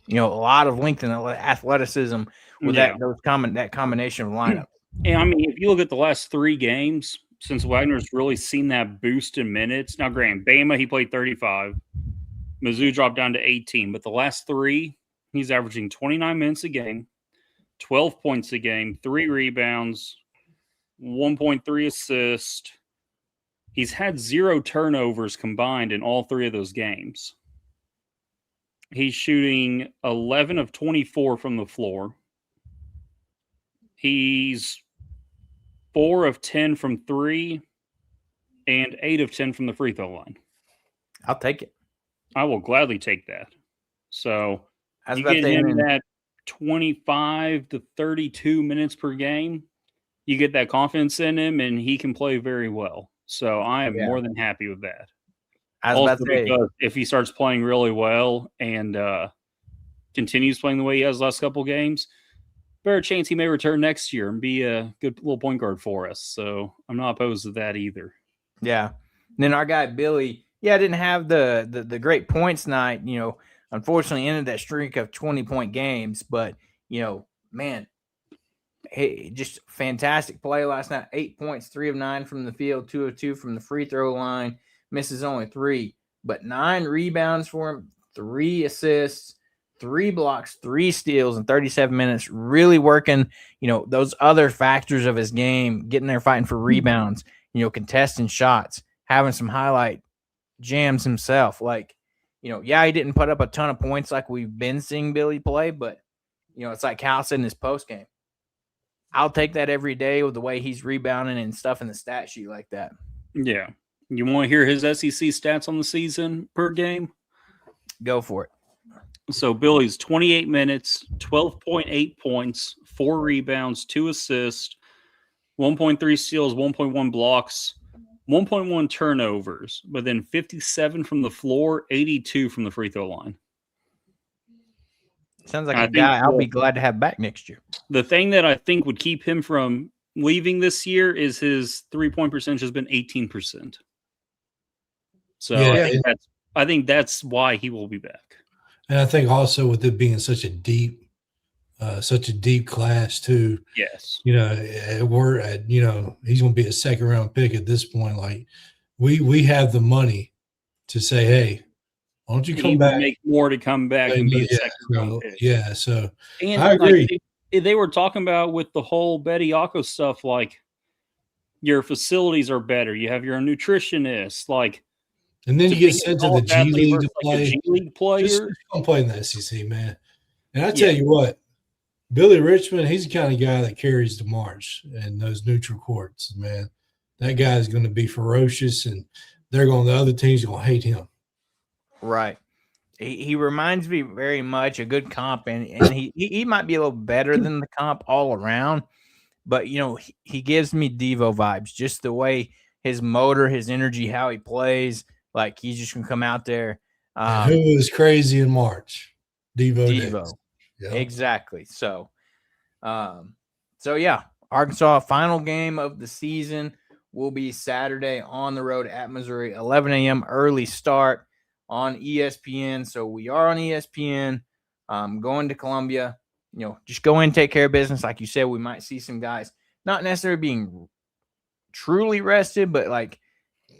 A lot of length and athleticism with that combination of lineup. And I mean, if you look at the last 3 games, since Wagner's really seen that boost in minutes. Now, granted, Bama, he played 35. Mizzou dropped down to 18. But the last 3, he's averaging 29 minutes a game, 12 points a game, 3 rebounds, 1.3 assists. He's had 0 turnovers combined in all 3 of those games. He's shooting 11 of 24 from the floor. He's 4 of 10 from 3 and 8 of 10 from the free throw line. I'll take it. I will gladly take that. So you get him that 25 to 32 minutes per game. You get that confidence in him, and he can play very well. So I am more than happy with that. Also, because if he starts playing really well and continues playing the way he has the last couple games, better chance he may return next year and be a good little point guard for us. So I'm not opposed to that either. Yeah. And then our guy Billy, didn't have the great points night. Unfortunately ended that streak of 20-point games. But man, hey, just fantastic play last night. 8 points, 3 of 9 from the field, 2 of 2 from the free throw line. Misses only 3, but 9 rebounds for him, 3 assists, 3 blocks, 3 steals in 37 minutes. Really working, those other factors of his game, getting there fighting for rebounds, contesting shots, having some highlight jams himself. He didn't put up a ton of points like we've been seeing Billy play, but it's like Cal said in his post game. I'll take that every day with the way he's rebounding and stuff in the stat sheet like that. Yeah. You want to hear his SEC stats on the season per game? Go for it. So Billy's 28 minutes, 12.8 points, 4 rebounds, 2 assists, 1.3 steals, 1.1 blocks, 1.1 turnovers, but then 57 from the floor, 82 from the free throw line. Sounds like a guy I'll be glad to have back next year. The thing that I think would keep him from leaving this year is his 3-point percentage has been 18%. So yeah, I think that's why he will be back. And I think also with it being such a deep class too. Yes. He's going to be a second round pick at this point. Like we have the money to say, hey, why don't you come back? Make more to come back and be a second round pick. Yeah. So and I agree. Like, they were talking about with the whole Bediako stuff, like your facilities are better. You have your own nutritionist, like. And then you get sent to the G League to play. Like a G League player. Just don't play in the SEC, man. And I tell you what, Billy Richmond, he's the kind of guy that carries the march in those neutral courts, man. That guy is going to be ferocious, and the other team's going to hate him. Right. He reminds me very much a good comp, and he might be a little better than the comp all around, but he gives me Devo vibes, just the way his motor, his energy, how he plays. Like he's just gonna come out there. Who was crazy in March? Devo. Yep. Exactly. So yeah, Arkansas final game of the season will be Saturday on the road at Missouri, 11 a.m. early start on ESPN. So we are on ESPN. Going to Columbia. Just go in, take care of business. Like you said, we might see some guys not necessarily being truly rested, but like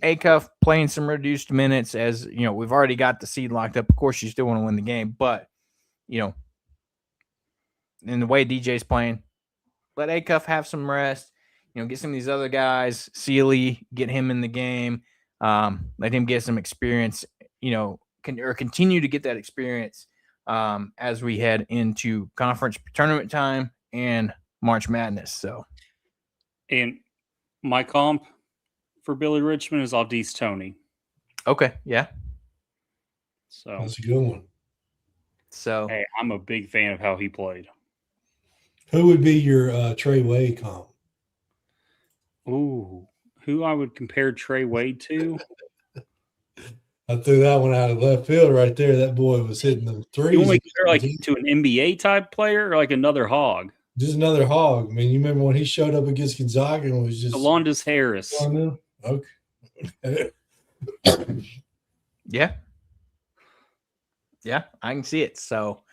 Acuff playing some reduced minutes, as we've already got the seed locked up. Of course, you still want to win the game, but in the way DJ's playing, let Acuff have some rest. Get some of these other guys, Sealy, get him in the game. Let him get some experience. Continue to get that experience as we head into conference tournament time and March Madness. So, and my comp for Billy Richmond is Aldis Toney. Okay, yeah. So that's a good one. So hey, I'm a big fan of how he played. Who would be your Trey Wade comp? Ooh, who I would compare Trey Wade to? I threw that one out of left field right there. That boy was hitting them threes. You want to compare like to an NBA type player or like another Hog? Just another Hog. I mean, you remember when he showed up against Gonzaga and was just Alondas Harris. Okay. Yeah, I can see it. So,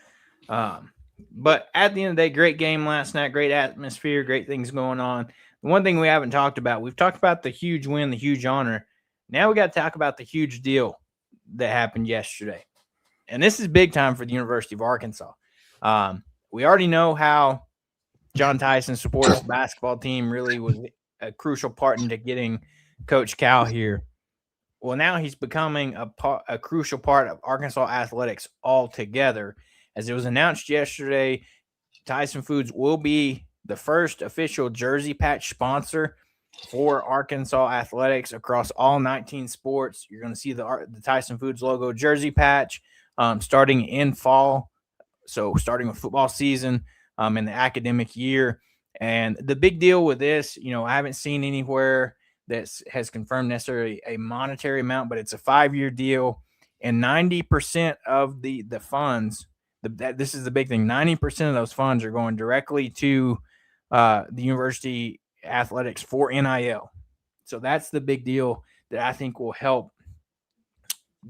but at the end of the day, great game last night, great atmosphere, great things going on. The one thing we haven't talked about, we've talked about the huge win, the huge honor. Now we got to talk about the huge deal that happened yesterday. And this is big time for the University of Arkansas. We already know how John Tyson supports the basketball team really was a crucial part into getting Coach Cal here. Well, now he's becoming a crucial part of Arkansas athletics altogether. As it was announced yesterday, Tyson Foods will be the first official jersey patch sponsor for Arkansas athletics across all 19 sports. You're going to see the Tyson Foods logo jersey patch starting in fall. So starting with football season in the academic year. And the big deal with this, I haven't seen anywhere that has confirmed necessarily a monetary amount, but it's a 5-year deal. And 90% of the funds, this is the big thing, 90% of those funds are going directly to the university athletics for NIL. So that's the big deal that I think will help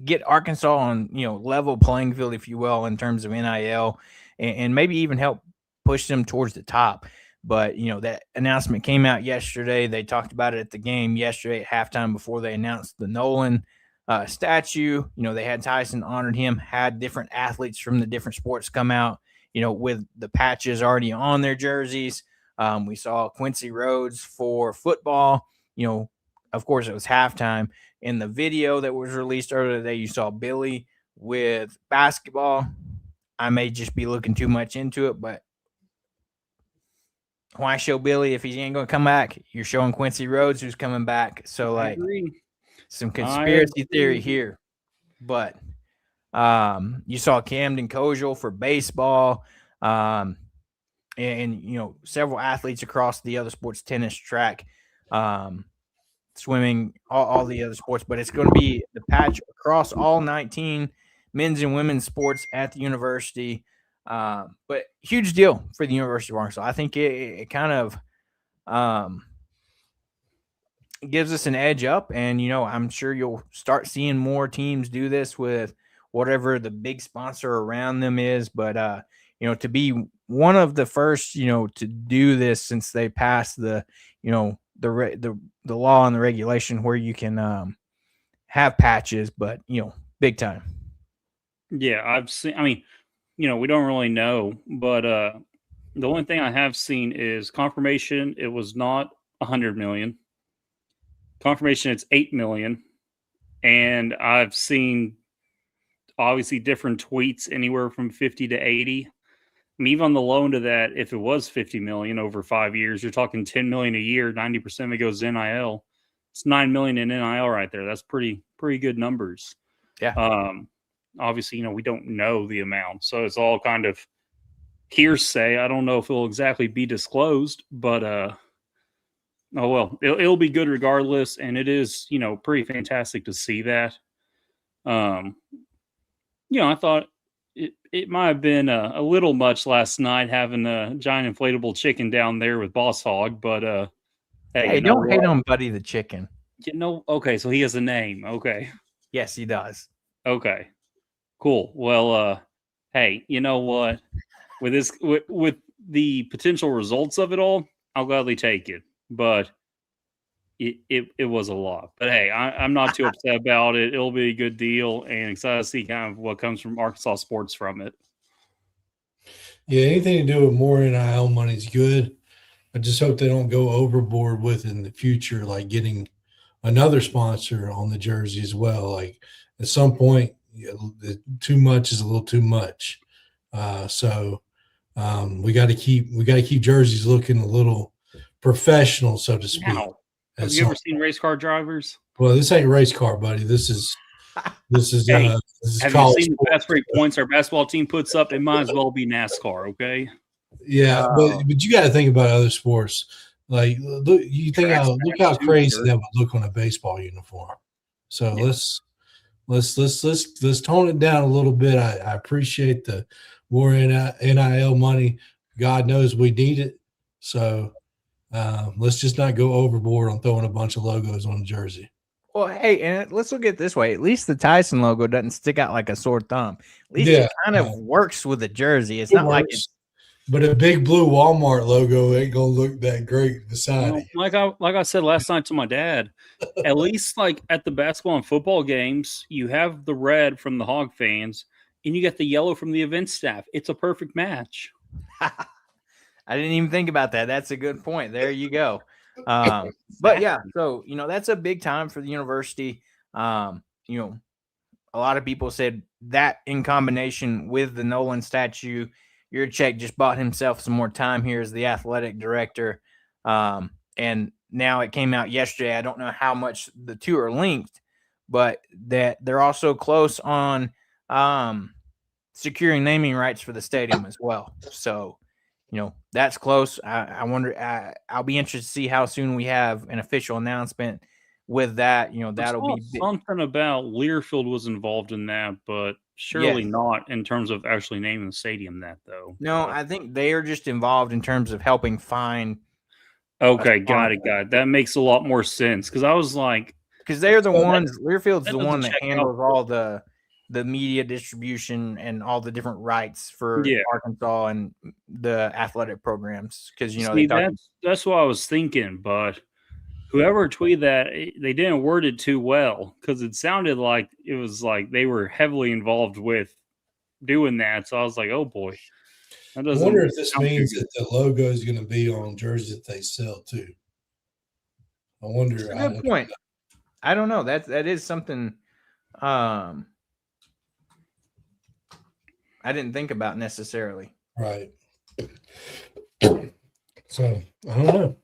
get Arkansas on, level playing field, if you will, in terms of NIL, and maybe even help push them towards the top. But, that announcement came out yesterday. They talked about it at the game yesterday at halftime before they announced the Nolan statue. They had Tyson, honored him, had different athletes from the different sports come out, with the patches already on their jerseys. We saw Quincy Rhodes for football. Of course, it was halftime. In the video that was released earlier today, you saw Billy with basketball. I may just be looking too much into it, but why show Billy if he ain't going to come back? You're showing Quincy Rhodes who's coming back. So, like, some conspiracy theory here. But you saw Camden Kojal for baseball. And several athletes across the other sports, tennis, track, swimming, all the other sports, but it's going to be the patch across all 19 men's and women's sports at the university. But huge deal for the University of Arkansas. I think it kind of gives us an edge up, and I'm sure you'll start seeing more teams do this with whatever the big sponsor around them is. But to be one of the first to do this since they passed the law and the regulation where you can have patches, but big time. Yeah, I've seen. I mean, we don't really know, but the only thing I have seen is confirmation. It was not 100 million. Confirmation, it's 8 million, and I've seen obviously different tweets anywhere from 50 to 80. I mean, even on the low end of that, if it was 50 million over 5 years, you're talking 10 million a year. 90% of it goes NIL. It's 9 million in NIL right there. That's pretty good numbers. Yeah. Obviously, we don't know the amount, so it's all kind of hearsay. I don't know if it'll exactly be disclosed, but oh well, it'll be good regardless, and it is pretty fantastic to see that. I thought it might have been a little much last night having a giant inflatable chicken down there with Boss Hog, but hey, don't hate on Buddy the Chicken. Okay, so he has a name. Okay. Yes, he does. Okay. Cool. Well, hey, you know what? With the potential results of it all, I'll gladly take it. But it was a lot. But hey, I'm not too upset about it. It'll be a good deal, and excited to see kind of what comes from Arkansas sports from it. Yeah, anything to do with more NIL money is good. I just hope they don't go overboard with it in the future, like getting another sponsor on the jersey as well. Like at some point, too much is a little too much. So we got to keep jerseys looking a little professional, so to speak. Now, have you ever seen race car drivers? Well, this ain't race car, buddy. This is Hey, this is have you seen the fast break sports. points our basketball team puts up? It might as well be NASCAR, okay? Yeah, but you got to think about other sports. Like look how crazy that would look on a baseball uniform. So Yeah. let's tone it down a little bit. I appreciate the more NIL money. God knows we need it. So let's just not go overboard on throwing a bunch of logos on the jersey. Well, hey, and let's look at it this way. At least the Tyson logo doesn't stick out like a sore thumb. At least it kind of works with the jersey. It's not like it's. But a big blue Walmart logo ain't gonna look that great beside it. Like I said last night to my dad, at least like at the basketball and football games, you have the red from the Hog fans, and you get the yellow from the event staff. It's a perfect match. I didn't even think about that. That's a good point. There you go. But yeah, so that's a big time for the university. A lot of people said that in combination with the Nolan statue, Yurchek just bought himself some more time here as the athletic director. And now it came out yesterday. I don't know how much the two are linked, but that they're also close on securing naming rights for the stadium as well. So, that's close. I wonder, I'll be interested to see how soon we have an official announcement with that. That'll be something about Learfield was involved in that, but surely not in terms of actually naming the stadium that, though. No, I think they are just involved in terms of helping find. Okay, got it. That makes a lot more sense, because I was like, because they're the ones. Learfield's the one that handles all the media distribution and all the different rights for Arkansas and the athletic programs. Because that's what I was thinking, but whoever tweeted that, they didn't word it too well, because it sounded like it was like they were heavily involved with doing that. So I was like, oh boy. I wonder if this means that the logo is going to be on jerseys that they sell too. I wonder. That's a good point. I don't know. That is something I didn't think about necessarily. Right. So I don't know.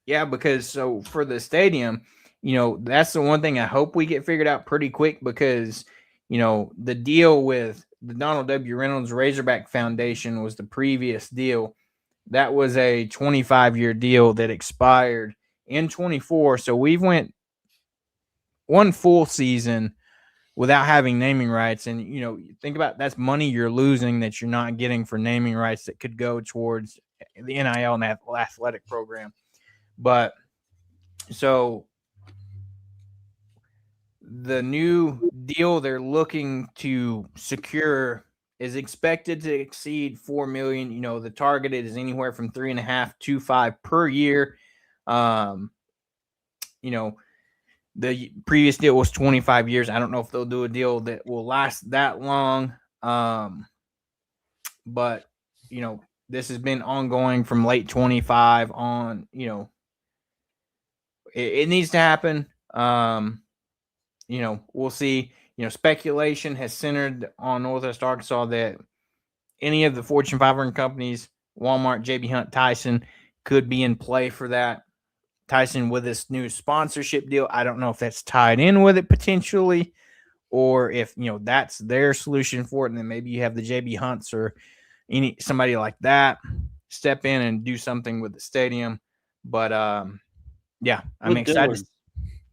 Yeah, because so for the stadium, that's the one thing I hope we get figured out pretty quick, because, the deal with the Donald W. Reynolds Razorback Foundation was the previous deal. That was a 25-year deal that expired in 24. So we've went one full season without having naming rights. And, think about that's money you're losing that you're not getting for naming rights that could go towards the NIL and athletic program. But so the new deal they're looking to secure is expected to exceed $4 million. The target is anywhere from 3.5 to 5 per year. The previous deal was 25 years. I don't know if they'll do a deal that will last that long. But, this has been ongoing from late 25 on, it needs to happen. We'll see. Speculation has centered on Northwest Arkansas that any of the Fortune 500 companies, Walmart, JB Hunt, Tyson, could be in play for that. Tyson with this new sponsorship deal, I don't know if that's tied in with it potentially, or if that's their solution for it, and then maybe you have the JB Hunts or somebody like that step in and do something with the stadium. But yeah, I'm excited. Dillard.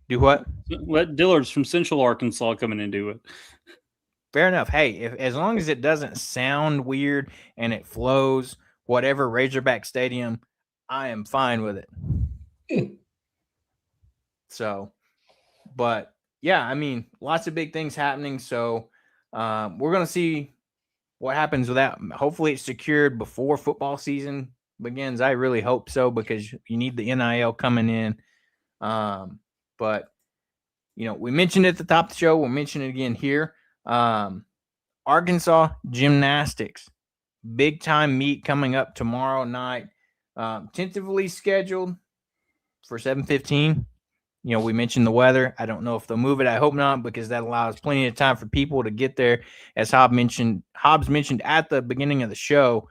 Do what? Let Dillard's from Central Arkansas come in and do it. Fair enough. Hey, as long as it doesn't sound weird and it flows, whatever Razorback Stadium, I am fine with it. So, but yeah, I mean, lots of big things happening. So we're going to see what happens with that. Hopefully it's secured before football season begins. I really hope so, because you need the NIL coming in. But, we mentioned it at the top of the show. We'll mention it again here. Arkansas gymnastics, big time meet coming up tomorrow night. Tentatively scheduled for 7:15. We mentioned the weather. I don't know if they'll move it. I hope not, because that allows plenty of time for people to get there. As Hobbs mentioned at the beginning of the show,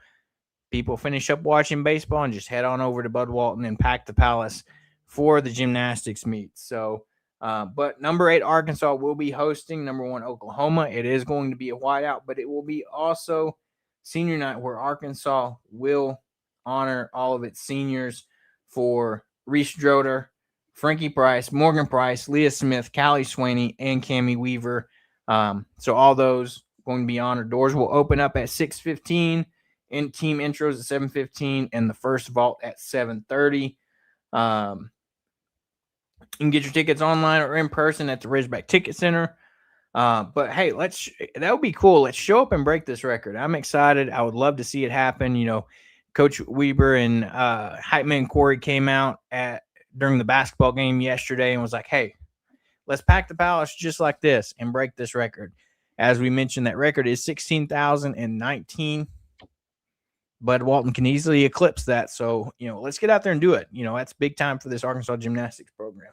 people finish up watching baseball and just head on over to Bud Walton and pack the Palace for the gymnastics meet. So, but number 8 Arkansas will be hosting number 1 Oklahoma. It is going to be a whiteout, but it will be also senior night, where Arkansas will honor all of its seniors for Reese Droder, Frankie Price, Morgan Price, Leah Smith, Callie Swaney, and Cammie Weaver. So all those going to be honored. Doors will open up at 6:15, and team intros at 7:15, and the first vault at 7:30. You can get your tickets online or in person at the Razorback Ticket Center. But hey, that would be cool. Let's show up and break this record. I'm excited. I would love to see it happen. Coach Weber and hype man Corey came out during the basketball game yesterday and was like, hey, let's pack the Palace just like this and break this record. As we mentioned, that record is 16,019. Bud Walton can easily eclipse that. So, let's get out there and do it. That's big time for this Arkansas gymnastics program.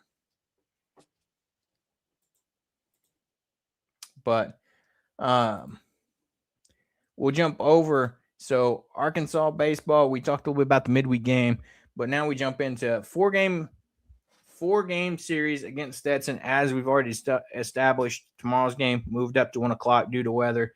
But we'll jump over. So Arkansas baseball, we talked a little bit about the midweek game, but now we jump into four game series against Stetson. As we've already established, tomorrow's game moved up to 1:00 due to weather.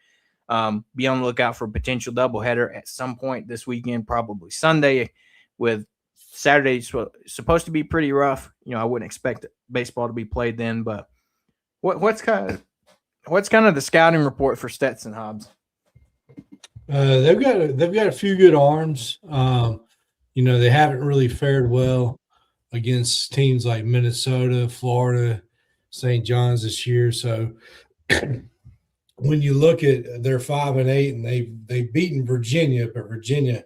Be on the lookout for a potential doubleheader at some point this weekend, probably Sunday, with Saturday supposed to be pretty rough. I wouldn't expect baseball to be played then, but what's kind of the scouting report for Stetson, Hobbs? They've got a few good arms. They haven't really fared well against teams like Minnesota, Florida, St. John's this year. So when you look at their 5-8, and they've beaten Virginia, but Virginia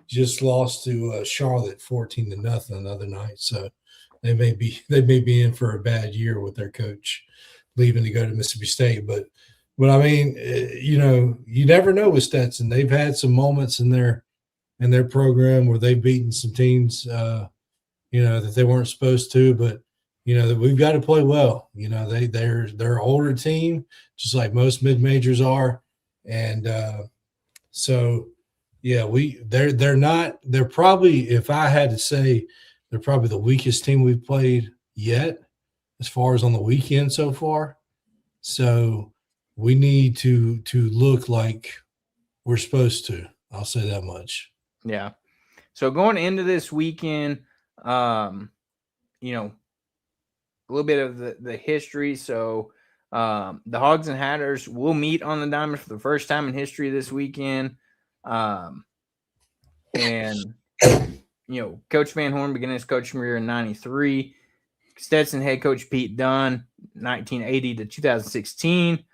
just lost to Charlotte 14-0 the other night. So they may be in for a bad year with their coach leaving to go to Mississippi State. But I mean, you never know with Stetson. They've had some moments in their program where they've beaten some teams, that they weren't supposed to. But that we've got to play well. They're an older team, just like most mid majors are, and so yeah, they're probably, if I had to say, they're probably the weakest team we've played yet, as far as on the weekend so far. So we need to look like we're supposed to. I'll say that much. Yeah. So going into this weekend, a little bit of the history. So the Hogs and Hatters will meet on the diamond for the first time in history this weekend. And Coach Van Horn began his coaching career in 93. Stetson head coach Pete Dunn, 1980 to 2016.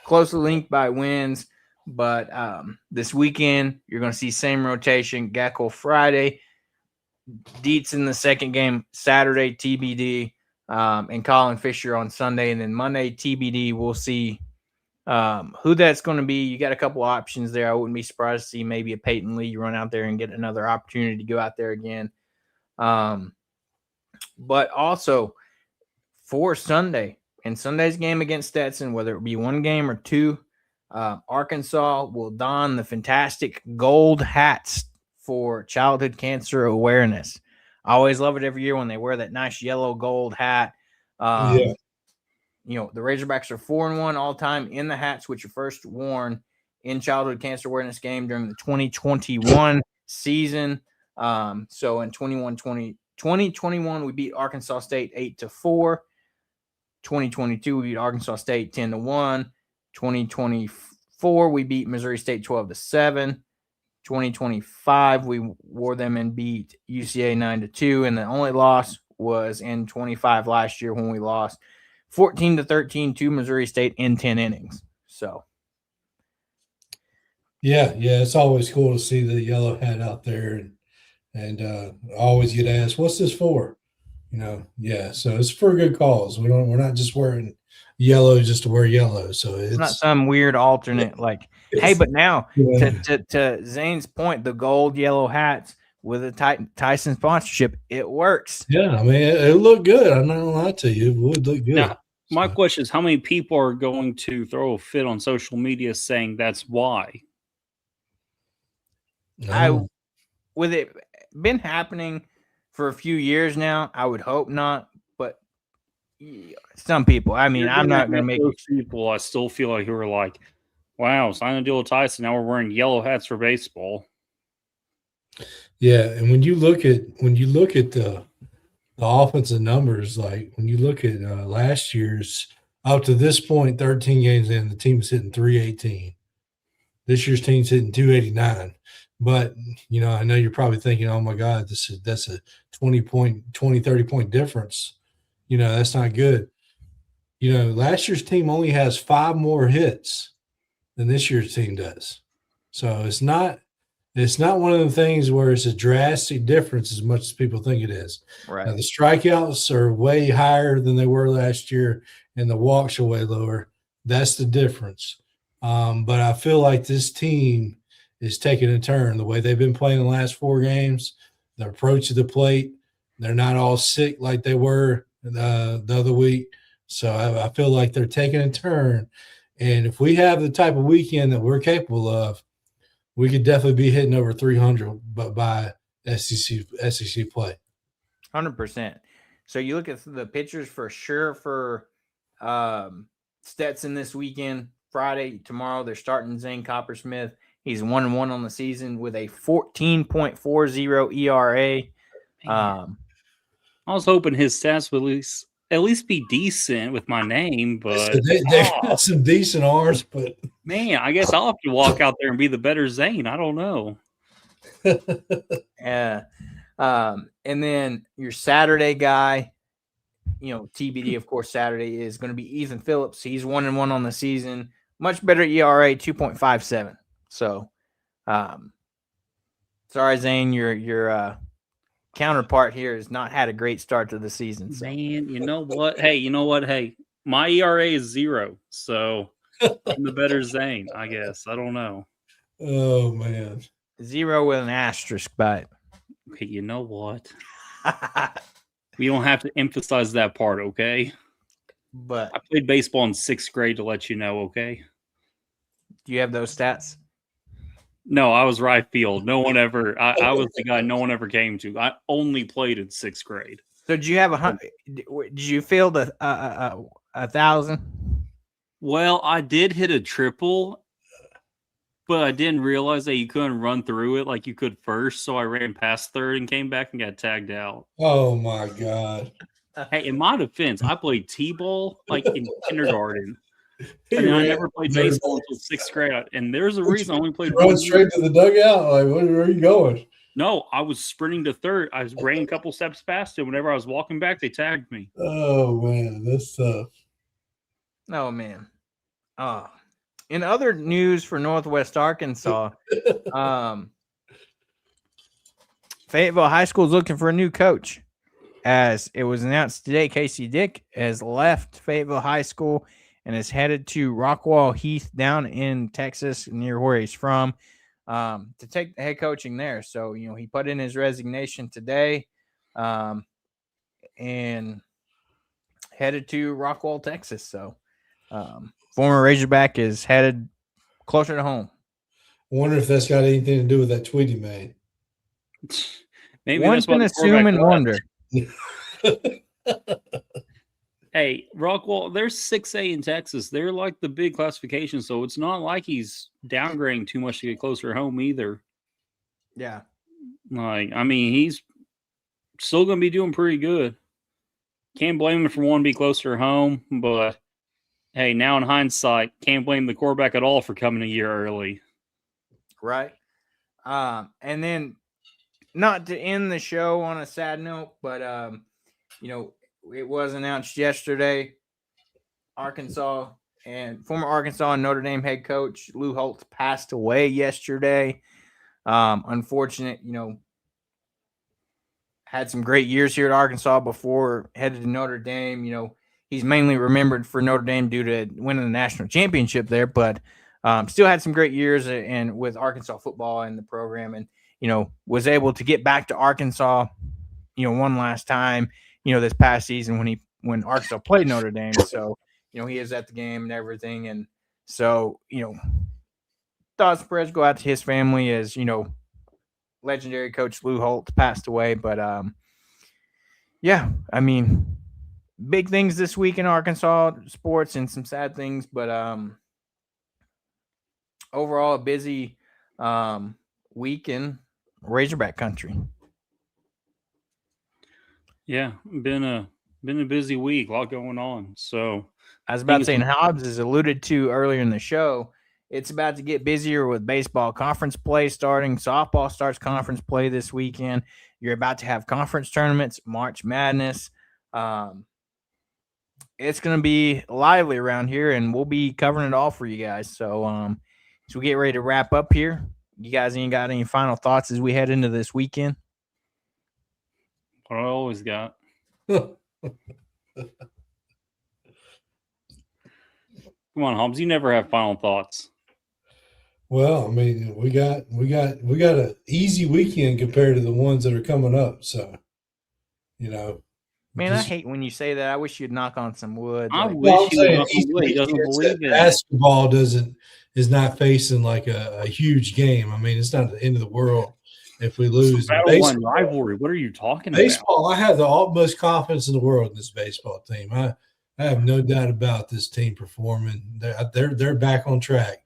Closely linked by wins, but this weekend you're going to see same rotation. Geckel Friday, Dietz in the second game Saturday, TBD, and Colin Fisher on Sunday, and then Monday TBD. We'll see who that's going to be. You got a couple options there. I wouldn't be surprised to see maybe a Peyton Lee run out there and get another opportunity to go out there again. But also for Sunday, in Sunday's game against Stetson, whether it be one game or two, Arkansas will don the fantastic gold hats for childhood cancer awareness. I always love it every year when they wear that nice yellow gold hat. The Razorbacks are 4-1 all time in the hats, which are first worn in childhood cancer awareness game during the 2021 season. So in 2021, we beat Arkansas State 8-4. 2022, we beat Arkansas State 10-1. 2024, we beat Missouri State 12-7. 2025, we wore them and beat UCA 9-2, and the only loss was in 25 last year when we lost 14-13 to Missouri State in 10 innings. So, yeah, it's always cool to see the yellow hat out there, and I always get asked, "What's this for?" So it's for good cause. We're not just wearing yellow just to wear yellow. So it's not some weird alternate hey, but now to Zane's point, the gold yellow hats with a Tyson sponsorship, it works. Yeah, I mean it looked good. I'm not gonna lie to you, it would look good. Now, my question is, how many people are going to throw a fit on social media saying that's why? With it been happening for a few years now, I would hope not, but some people. I mean, I'm not going to make those people. I still feel like who are like, "Wow, sign a deal with Tyson. Now we're wearing yellow hats for baseball." Yeah, and when you look at the offensive numbers, like when you look at last year's up to this point, 13 games in, the team's hitting 318. This year's team's hitting 289. But, I know you're probably thinking, oh, my God, that's a 20, 30-point difference. That's not good. Last year's team only has 5 more hits than this year's team does. So it's not one of the things where it's a drastic difference as much as people think it is. Right. Now, the strikeouts are way higher than they were last year, and the walks are way lower. That's the difference. But I feel like this team is taking a turn. The way they've been playing the last 4 games, their approach to the plate, they're not all sick like they were the other week. So I feel like they're taking a turn. And if we have the type of weekend that we're capable of, we could definitely be hitting over 300 by SEC play. 100%. So you look at the pitchers for sure for Stetson this weekend. Friday, tomorrow, they're starting Zane Coppersmith. He's 1-1 on the season with a 14.40 ERA. I was hoping his stats would at least be decent with my name, but they've got some decent arms. But man, I guess I'll have to walk out there and be the better Zane. I don't know. Yeah. And then your Saturday guy, TBD, of course, Saturday is going to be Ethan Phillips. He's 1-1 on the season. Much better ERA, 2.57. So, sorry, Zane, your counterpart here has not had a great start to the season. So. Man, you know what? Hey, my ERA is 0, so I'm the better Zane, I guess. I don't know. Oh, man. 0 with an asterisk by it. Okay, you know what? We don't have to emphasize that part, okay? But I played baseball in 6th grade to let you know, okay? Do you have those stats? No, I was right field. No one ever. I was the guy no one ever came to. I only played in 6th grade. So did you have 100? Did you field a 1,000? Well, I did hit a triple But I didn't realize that you couldn't run through it like you could first, so I ran past third and came back and got tagged out. Oh my God. Hey, in my defense, I played T-ball like in kindergarten. He And then I ran never played third baseball base. until 6th grade. And there's a reason I only played Run 1 year. straight to the dugout? Like, where are you going? No, I was sprinting to third. I ran a couple steps past it. Whenever I was walking back, they tagged me. Oh man, that's tough. Oh man. In other news for Northwest Arkansas, Fayetteville High School is looking for a new coach. As it was announced today, Casey Dick has left Fayetteville High School and is headed to Rockwall Heath down in Texas, near where he's from, to take the head coaching there. So, he put in his resignation today and headed to Rockwall, Texas. So, former Razorback is headed closer to home. I wonder if that's got anything to do with that tweet he made. Maybe One that's what can the assume and quarterback wonder. Hey, Rockwall, they're 6A in Texas. They're like the big classification, so it's not like he's downgrading too much to get closer to home either. Yeah. He's still going to be doing pretty good. Can't blame him for wanting to be closer to home, but hey, now in hindsight, can't blame the quarterback at all for coming a year early. Right. And then, not to end the show on a sad note, but it was announced yesterday, former Arkansas and Notre Dame head coach Lou Holtz passed away yesterday. Unfortunate, had some great years here at Arkansas before headed to Notre Dame. He's mainly remembered for Notre Dame due to winning the national championship there, but still had some great years and with Arkansas football and the program, and was able to get back to Arkansas, one last time, this past season when Arkansas played Notre Dame. So, he is at the game and everything. And so, thoughts and prayers go out to his family as, legendary coach Lou Holtz passed away. But, big things this week in Arkansas sports and some sad things, but overall a busy week in Razorback country. Yeah, been a busy week, a lot going on. So I was about to say, and Hobbs has alluded to earlier in the show, it's about to get busier with baseball conference play starting. Softball starts conference play this weekend. You're about to have conference tournaments, March Madness. It's going to be lively around here, and we'll be covering it all for you guys. So, as we get ready to wrap up here, you guys ain't got any final thoughts as we head into this weekend? What I always got. Come on, Hobbs. You never have final thoughts. Well, we got an easy weekend compared to the ones that are coming up. So, Man, I hate when you say that. I wish you'd knock on some wood. I wish you would knock on wood. He doesn't believe it. Basketball is not facing like a huge game. It's not the end of the world if we lose. Battle line rivalry. What are you talking about? Baseball, I have the utmost confidence in the world in this baseball team. I have no doubt about this team performing. They're back on track,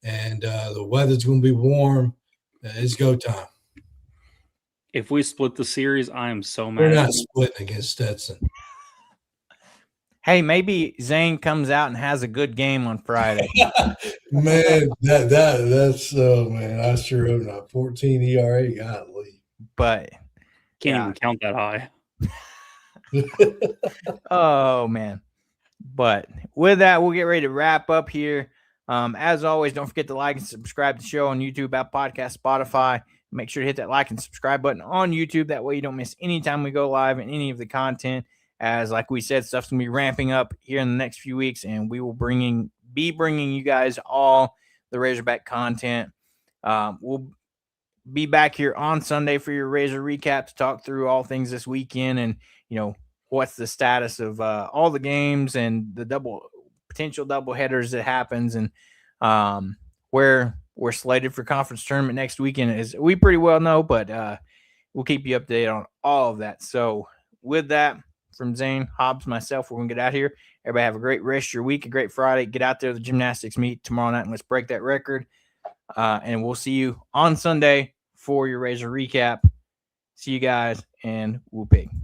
and the weather's going to be warm. It's go time. If we split the series, I am so mad. We're not splitting against Stetson. Hey, maybe Zane comes out and has a good game on Friday. Man, that's man. I sure hope not. 14 ERA, golly. But can't even count that high. Oh man. But with that, we'll get ready to wrap up here. As always, don't forget to like and subscribe to the show on YouTube, Apple Podcast, Spotify. Make sure to hit that like and subscribe button on YouTube. That way you don't miss any time we go live and any of the content. As like we said, stuff's going to be ramping up here in the next few weeks, and we will be bringing you guys all the Razorback content. We'll be back here on Sunday for your Razor recap to talk through all things this weekend and, what's the status of all the games and the potential double headers that happens and where we're slated for conference tournament next weekend, as we pretty well know, but we'll keep you updated on all of that. So with that, from Zane, Hobbs, myself, we're going to get out of here. Everybody have a great rest of your week, a great Friday. Get out there to the gymnastics meet tomorrow night, and let's break that record. And we'll see you on Sunday for your Razor recap. See you guys, and whooping.